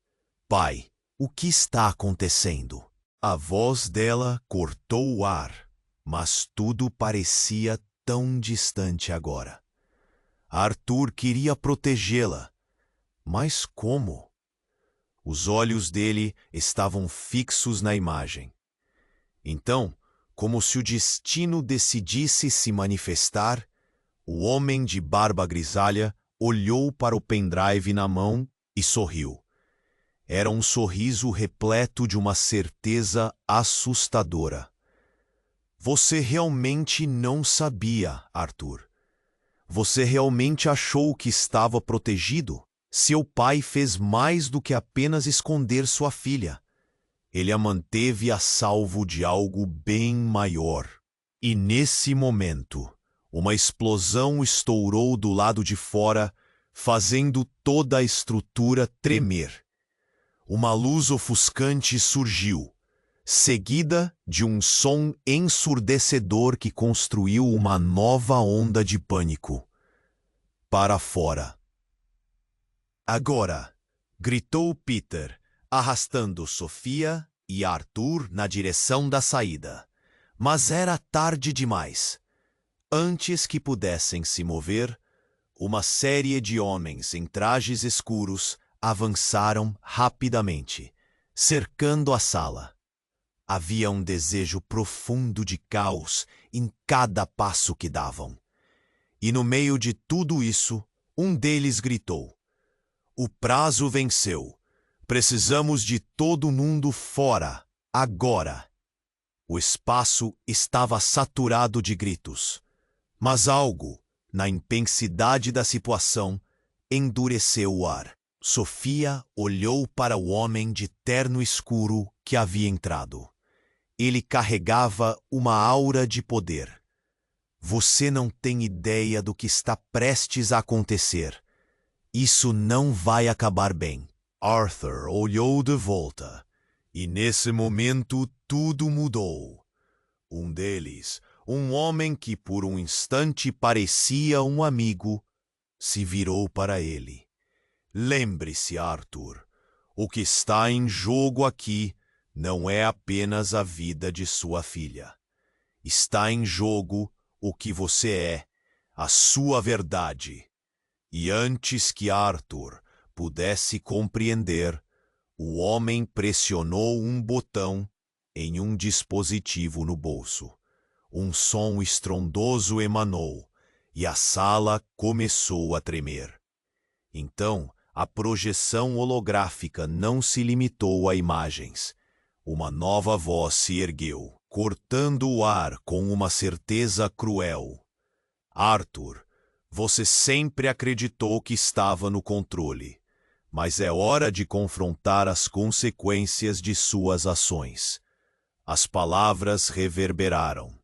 Pai, o que está acontecendo? A voz dela cortou o ar, mas tudo parecia tão distante agora. Arthur queria protegê-la, mas como? Os olhos dele estavam fixos na imagem. Então, como se o destino decidisse se manifestar, o homem de barba grisalha olhou para o pendrive na mão e sorriu. Era um sorriso repleto de uma certeza assustadora. Você realmente não sabia, Arthur. Você realmente achou que estava protegido? Seu pai fez mais do que apenas esconder sua filha. Ele a manteve a salvo de algo bem maior. E nesse momento, uma explosão estourou do lado de fora, fazendo toda a estrutura tremer. Uma luz ofuscante surgiu, seguida de um som ensurdecedor que construiu uma nova onda de pânico. Para fora. Agora! Gritou Peter, arrastando Sofia e Arthur na direção da saída. Mas era tarde demais. Antes que pudessem se mover, uma série de homens em trajes escuros avançaram rapidamente, cercando a sala. Havia um desejo profundo de caos em cada passo que davam. E no meio de tudo isso, um deles gritou: "O prazo venceu. Precisamos de todo mundo fora, agora." O espaço estava saturado de gritos, mas algo, na intensidade da situação, endureceu o ar. Sofia olhou para o homem de terno escuro que havia entrado. Ele carregava uma aura de poder. Você não tem ideia do que está prestes a acontecer. Isso não vai acabar bem. Arthur olhou de volta, e nesse momento tudo mudou. Um deles, um homem que por um instante parecia um amigo, se virou para ele. Lembre-se, Arthur, o que está em jogo aqui não é apenas a vida de sua filha. Está em jogo o que você é, a sua verdade. E antes que Arthur pudesse compreender, o homem pressionou um botão em um dispositivo no bolso. Um som estrondoso emanou, e a sala começou a tremer. Então, a projeção holográfica não se limitou a imagens. Uma nova voz se ergueu, cortando o ar com uma certeza cruel. Arthur, você sempre acreditou que estava no controle, mas é hora de confrontar as consequências de suas ações. As palavras reverberaram.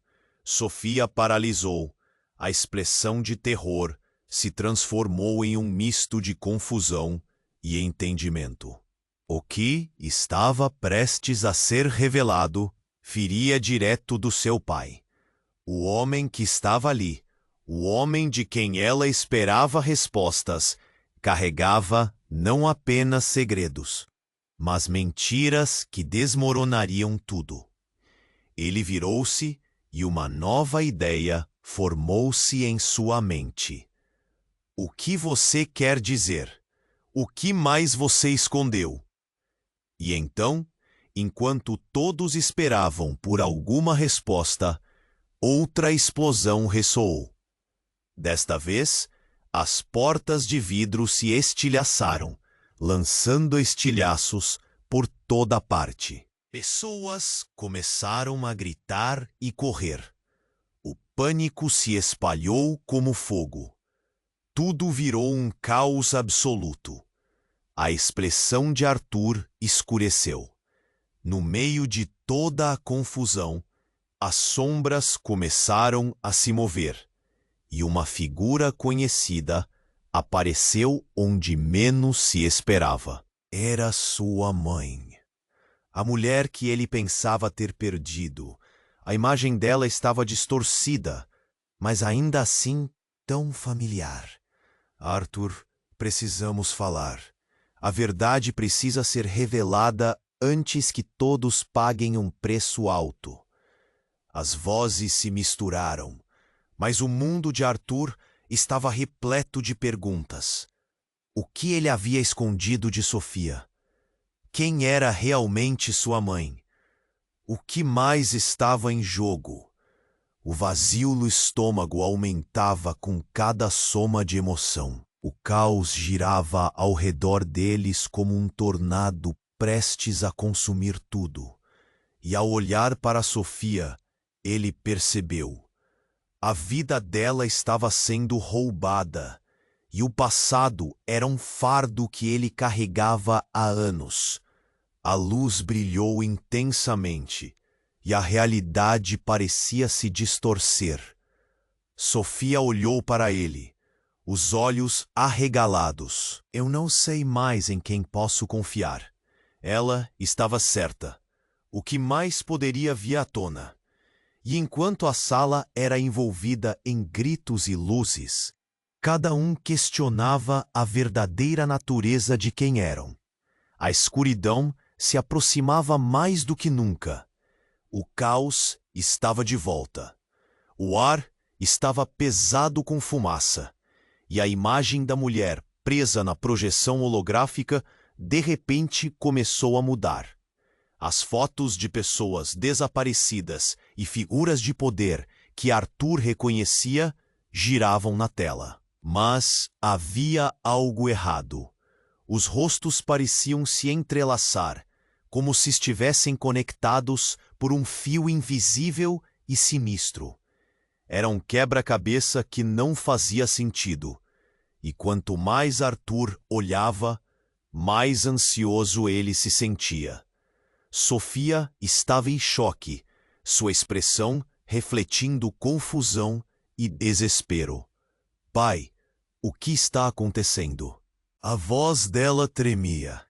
Sofia paralisou. A expressão de terror se transformou em um misto de confusão e entendimento. O que estava prestes a ser revelado viria direto do seu pai. O homem que estava ali, o homem de quem ela esperava respostas, carregava não apenas segredos, mas mentiras que desmoronariam tudo. Ele virou-se e uma nova ideia formou-se em sua mente. O que você quer dizer? O que mais você escondeu? E então, enquanto todos esperavam por alguma resposta, outra explosão ressoou. Desta vez, as portas de vidro se estilhaçaram, lançando estilhaços por toda parte. Pessoas começaram a gritar e correr. O pânico se espalhou como fogo. Tudo virou um caos absoluto. A expressão de Arthur escureceu. No meio de toda a confusão, as sombras começaram a se mover, e uma figura conhecida apareceu onde menos se esperava. Era sua mãe. A mulher que ele pensava ter perdido. A imagem dela estava distorcida, mas ainda assim tão familiar. Arthur, precisamos falar. A verdade precisa ser revelada antes que todos paguem um preço alto. As vozes se misturaram, mas o mundo de Arthur estava repleto de perguntas. O que ele havia escondido de Sofia? Quem era realmente sua mãe? O que mais estava em jogo? O vazio no estômago aumentava com cada soma de emoção. O caos girava ao redor deles como um tornado prestes a consumir tudo. E ao olhar para Sofia, ele percebeu. A vida dela estava sendo roubada, e o passado era um fardo que ele carregava há anos. A luz brilhou intensamente, e a realidade parecia se distorcer. Sofia olhou para ele, os olhos arregalados. Eu não sei mais em quem posso confiar. Ela estava certa. O que mais poderia vir à tona? E enquanto a sala era envolvida em gritos e luzes, cada um questionava a verdadeira natureza de quem eram. A escuridão se aproximava mais do que nunca. O caos estava de volta. O ar estava pesado com fumaça, e a imagem da mulher presa na projeção holográfica de repente começou a mudar. As fotos de pessoas desaparecidas e figuras de poder que Arthur reconhecia giravam na tela. Mas havia algo errado. Os rostos pareciam se entrelaçar, como se estivessem conectados por um fio invisível e sinistro. Era um quebra-cabeça que não fazia sentido. E quanto mais Arthur olhava, mais ansioso ele se sentia. Sofia estava em choque, sua expressão refletindo confusão e desespero. Pai, o que está acontecendo? A voz dela tremia,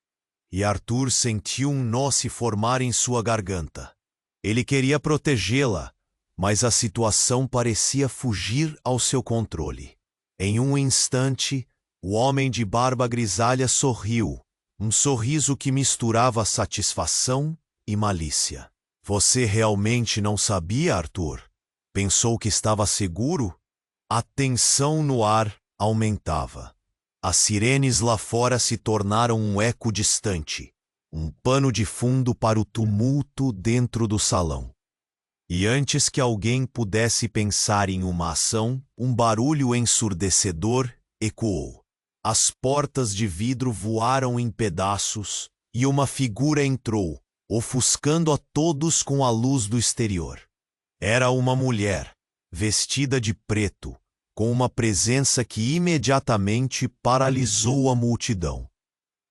e Arthur sentiu um nó se formar em sua garganta. Ele queria protegê-la, mas a situação parecia fugir ao seu controle. Em um instante, o homem de barba grisalha sorriu, um sorriso que misturava satisfação e malícia. Você realmente não sabia, Arthur? Pensou que estava seguro? A tensão no ar aumentava. As sirenes lá fora se tornaram um eco distante, um pano de fundo para o tumulto dentro do salão. E antes que alguém pudesse pensar em uma ação, um barulho ensurdecedor ecoou. As portas de vidro voaram em pedaços e uma figura entrou, ofuscando a todos com a luz do exterior. Era uma mulher, vestida de preto, com uma presença que imediatamente paralisou a multidão.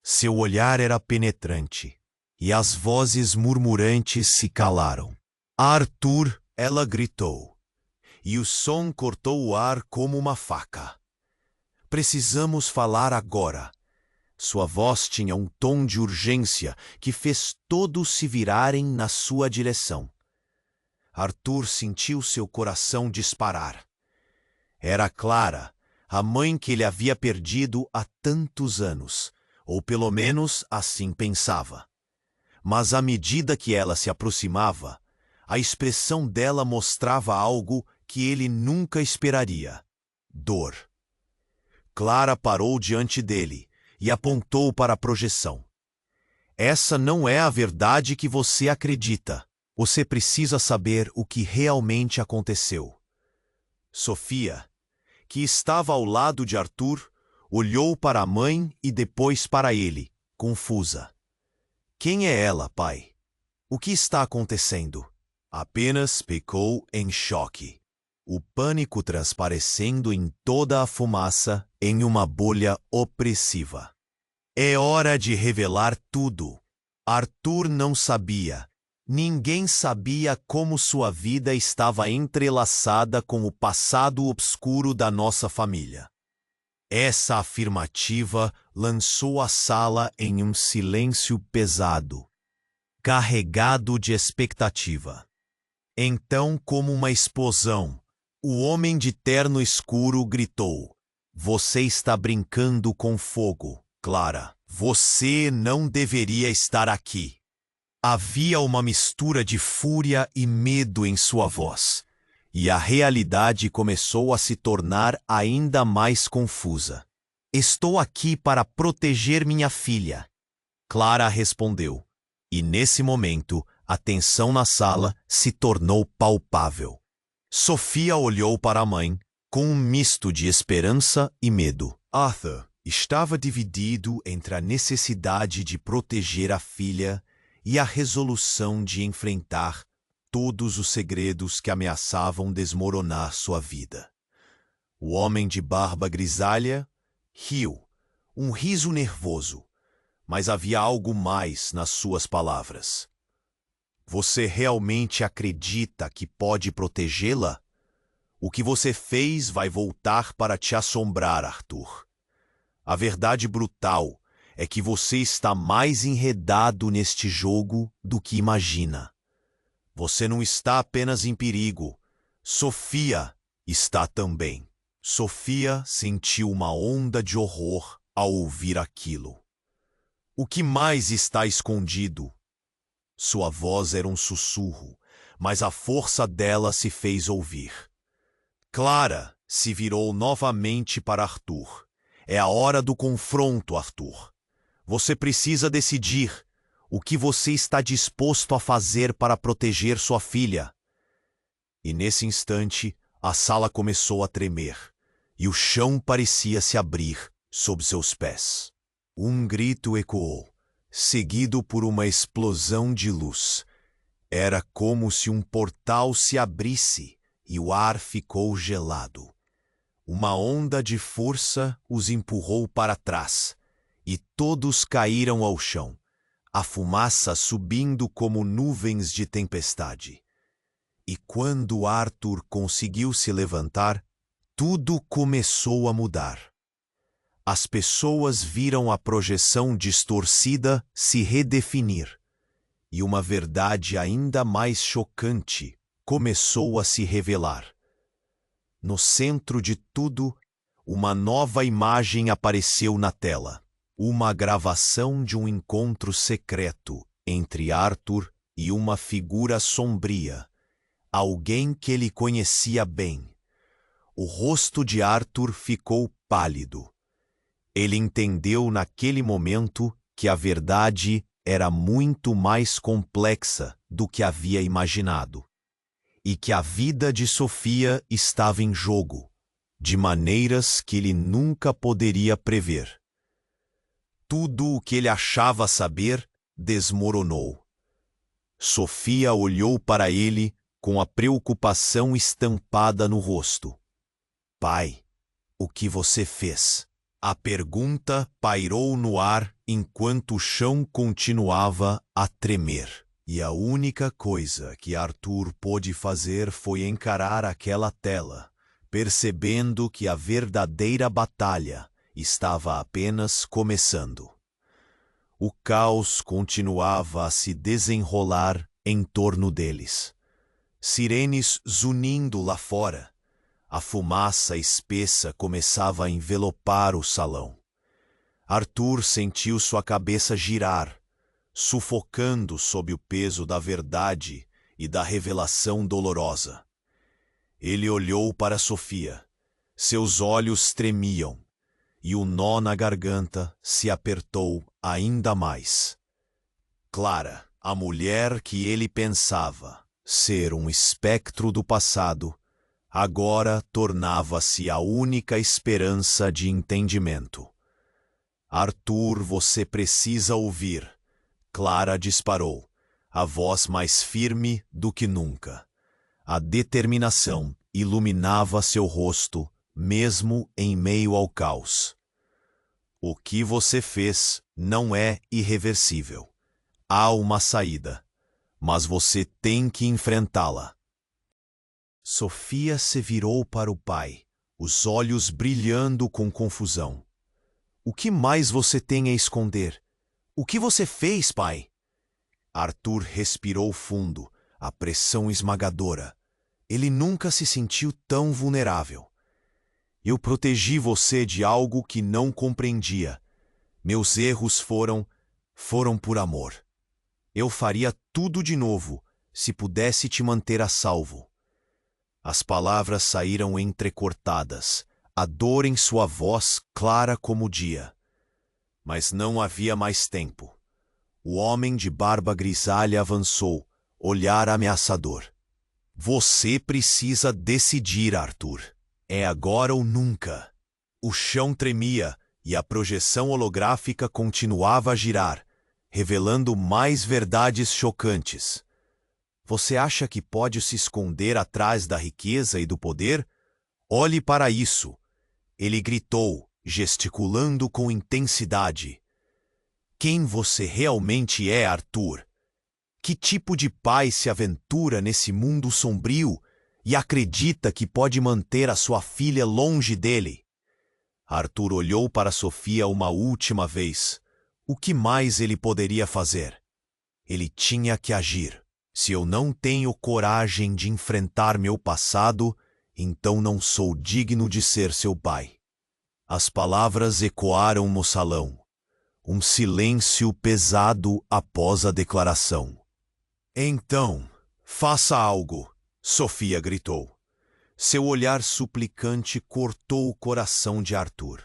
Seu olhar era penetrante, e as vozes murmurantes se calaram. Arthur, ela gritou, e o som cortou o ar como uma faca. Precisamos falar agora. Sua voz tinha um tom de urgência que fez todos se virarem na sua direção. Arthur sentiu seu coração disparar. Era Clara, a mãe que ele havia perdido há tantos anos, ou pelo menos assim pensava. Mas à medida que ela se aproximava, a expressão dela mostrava algo que ele nunca esperaria: dor. Clara parou diante dele e apontou para a projeção. Essa não é a verdade que você acredita. Você precisa saber o que realmente aconteceu. Sofia, que estava ao lado de Arthur, olhou para a mãe e depois para ele, confusa. Quem é ela, pai? O que está acontecendo? Apenas ficou em choque. O pânico transparecendo em toda a fumaça em uma bolha opressiva. É hora de revelar tudo. Arthur não sabia. Ninguém sabia como sua vida estava entrelaçada com o passado obscuro da nossa família. Essa afirmativa lançou a sala em um silêncio pesado, carregado de expectativa. Então, como uma explosão, o homem de terno escuro gritou: "Você está brincando com fogo, Clara. Você não deveria estar aqui." Havia uma mistura de fúria e medo em sua voz, e a realidade começou a se tornar ainda mais confusa. "Estou aqui para proteger minha filha", Clara respondeu, e nesse momento a tensão na sala se tornou palpável. Sofia olhou para a mãe com um misto de esperança e medo. Arthur estava dividido entre a necessidade de proteger a filha e a resolução de enfrentar todos os segredos que ameaçavam desmoronar sua vida. O homem de barba grisalha riu, um riso nervoso, mas havia algo mais nas suas palavras. "Você realmente acredita que pode protegê-la? O que você fez vai voltar para te assombrar, Arthur. A verdade brutal é que você está mais enredado neste jogo do que imagina. Você não está apenas em perigo. Sofia está também." Sofia sentiu uma onda de horror ao ouvir aquilo. "O que mais está escondido?" Sua voz era um sussurro, mas a força dela se fez ouvir. Clara se virou novamente para Arthur. "É a hora do confronto, Arthur. Você precisa decidir o que você está disposto a fazer para proteger sua filha." E nesse instante, a sala começou a tremer, e o chão parecia se abrir sob seus pés. Um grito ecoou, seguido por uma explosão de luz. Era como se um portal se abrisse e o ar ficou gelado. Uma onda de força os empurrou para trás, e todos caíram ao chão, a fumaça subindo como nuvens de tempestade. E quando Arthur conseguiu se levantar, tudo começou a mudar. As pessoas viram a projeção distorcida se redefinir, e uma verdade ainda mais chocante começou a se revelar. No centro de tudo, uma nova imagem apareceu na tela. Uma gravação de um encontro secreto entre Arthur e uma figura sombria, alguém que ele conhecia bem. O rosto de Arthur ficou pálido. Ele entendeu naquele momento que a verdade era muito mais complexa do que havia imaginado, e que a vida de Sofia estava em jogo, de maneiras que ele nunca poderia prever. Tudo o que ele achava saber desmoronou. Sofia olhou para ele com a preocupação estampada no rosto. Pai, o que você fez? A pergunta pairou no ar enquanto o chão continuava a tremer. E a única coisa que Arthur pôde fazer foi encarar aquela tela, percebendo que a verdadeira batalha estava apenas começando. O caos continuava a se desenrolar em torno deles. Sirenes zunindo lá fora. A fumaça espessa começava a envelopar o salão. Arthur sentiu sua cabeça girar, sufocando sob o peso da verdade e da revelação dolorosa. Ele olhou para Sofia. Seus olhos tremiam, e o nó na garganta se apertou ainda mais. Clara, a mulher que ele pensava ser um espectro do passado, agora tornava-se a única esperança de entendimento. Arthur, você precisa ouvir. Clara disparou, a voz mais firme do que nunca. A determinação iluminava seu rosto, mesmo em meio ao caos. O que você fez não é irreversível. Há uma saída, mas você tem que enfrentá-la. Sofia se virou para o pai, os olhos brilhando com confusão. O que mais você tem a esconder? O que você fez, pai? Arthur respirou fundo, a pressão esmagadora. Ele nunca se sentiu tão vulnerável. Eu protegi você de algo que não compreendia. Meus erros foram por amor. Eu faria tudo de novo, se pudesse te manter a salvo. As palavras saíram entrecortadas, a dor em sua voz clara como o dia. Mas não havia mais tempo. O homem de barba grisalha avançou, olhar ameaçador. Você precisa decidir, Arthur. É agora ou nunca. O chão tremia e a projeção holográfica continuava a girar, revelando mais verdades chocantes. Você acha que pode se esconder atrás da riqueza e do poder? Olhe para isso. Ele gritou, gesticulando com intensidade. Quem você realmente é, Arthur? Que tipo de pai se aventura nesse mundo sombrio e acredita que pode manter a sua filha longe dele? Arthur olhou para Sofia uma última vez. O que mais ele poderia fazer? Ele tinha que agir. Se eu não tenho coragem de enfrentar meu passado, então não sou digno de ser seu pai. As palavras ecoaram no salão. Um silêncio pesado após a declaração. Então, faça algo, Sofia gritou. Seu olhar suplicante cortou o coração de Arthur.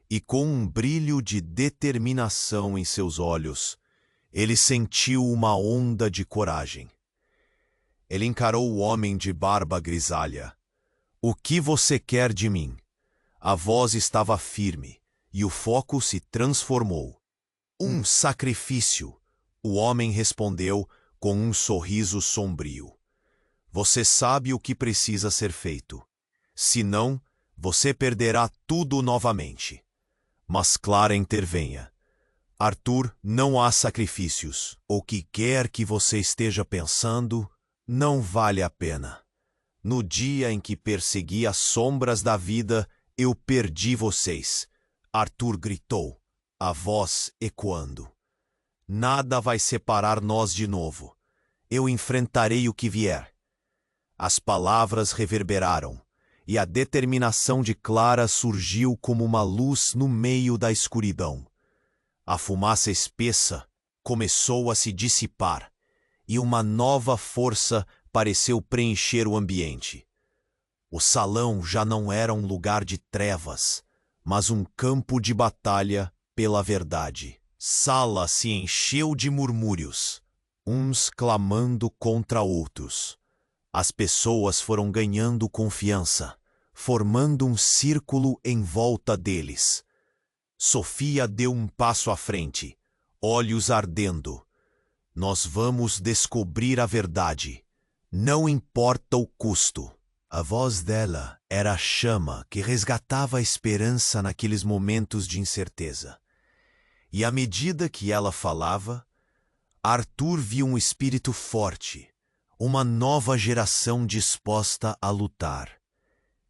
E com um brilho de determinação em seus olhos, ele sentiu uma onda de coragem. Ele encarou o homem de barba grisalha. O que você quer de mim? A voz estava firme, e o foco se transformou. Um sacrifício, o homem respondeu com um sorriso sombrio. Você sabe o que precisa ser feito. Senão, você perderá tudo novamente. Mas Clara intervenha. Arthur, não há sacrifícios. O que quer que você esteja pensando, não vale a pena. No dia em que persegui as sombras da vida, eu perdi vocês. Arthur gritou, a voz ecoando. Nada vai separar nós de novo. Eu enfrentarei o que vier. As palavras reverberaram, e a determinação de Clara surgiu como uma luz no meio da escuridão. A fumaça espessa começou a se dissipar, e uma nova força pareceu preencher o ambiente. O salão já não era um lugar de trevas, mas um campo de batalha pela verdade. Sala se encheu de murmúrios, uns clamando contra outros. As pessoas foram ganhando confiança, formando um círculo em volta deles. Sofia deu um passo à frente, olhos ardendo. Nós vamos descobrir a verdade. Não importa o custo. A voz dela era a chama que resgatava a esperança naqueles momentos de incerteza. E à medida que ela falava, Arthur viu um espírito forte, uma nova geração disposta a lutar.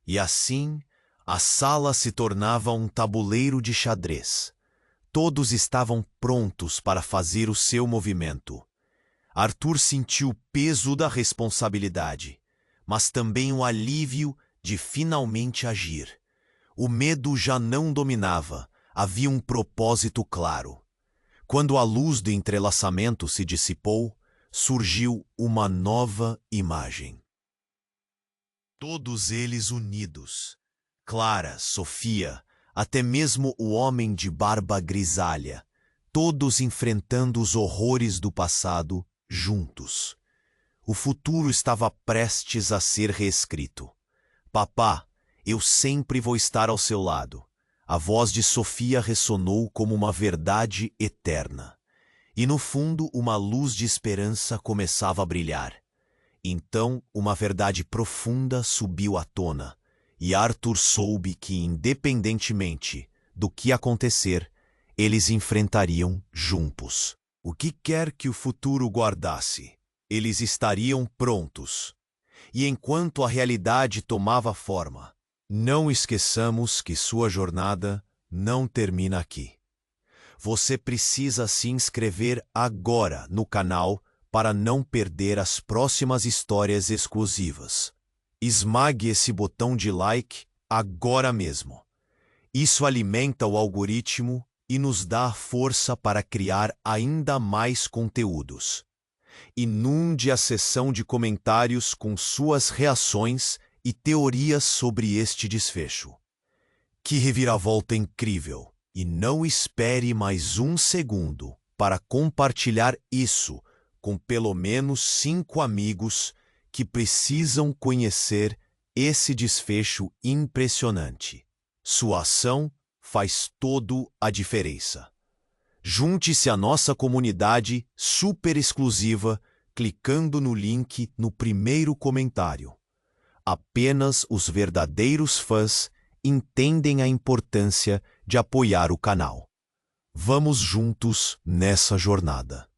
E assim, a sala se tornava um tabuleiro de xadrez. Todos estavam prontos para fazer o seu movimento. Arthur sentiu o peso da responsabilidade, mas também o alívio de finalmente agir. O medo já não dominava, havia um propósito claro. Quando a luz do entrelaçamento se dissipou, surgiu uma nova imagem. Todos eles unidos. Clara, Sofia, até mesmo o homem de barba grisalha, todos enfrentando os horrores do passado juntos. O futuro estava prestes a ser reescrito. Papá, eu sempre vou estar ao seu lado. A voz de Sofia ressonou como uma verdade eterna. E no fundo uma luz de esperança começava a brilhar. Então uma verdade profunda subiu à tona, e Arthur soube que, independentemente do que acontecer, eles enfrentariam juntos. O que quer que o futuro guardasse, eles estariam prontos. E enquanto a realidade tomava forma, não esqueçamos que sua jornada não termina aqui. Você precisa se inscrever agora no canal para não perder as próximas histórias exclusivas. Esmague esse botão de like agora mesmo. Isso alimenta o algoritmo e nos dá força para criar ainda mais conteúdos. Inunde a seção de comentários com suas reações e teorias sobre este desfecho. Que reviravolta incrível! E não espere mais um segundo para compartilhar isso com pelo menos 5 amigos que precisam conhecer esse desfecho impressionante. Sua ação faz toda a diferença. Junte-se à nossa comunidade super exclusiva clicando no link no primeiro comentário. Apenas os verdadeiros fãs entendem a importância de apoiar o canal. Vamos juntos nessa jornada.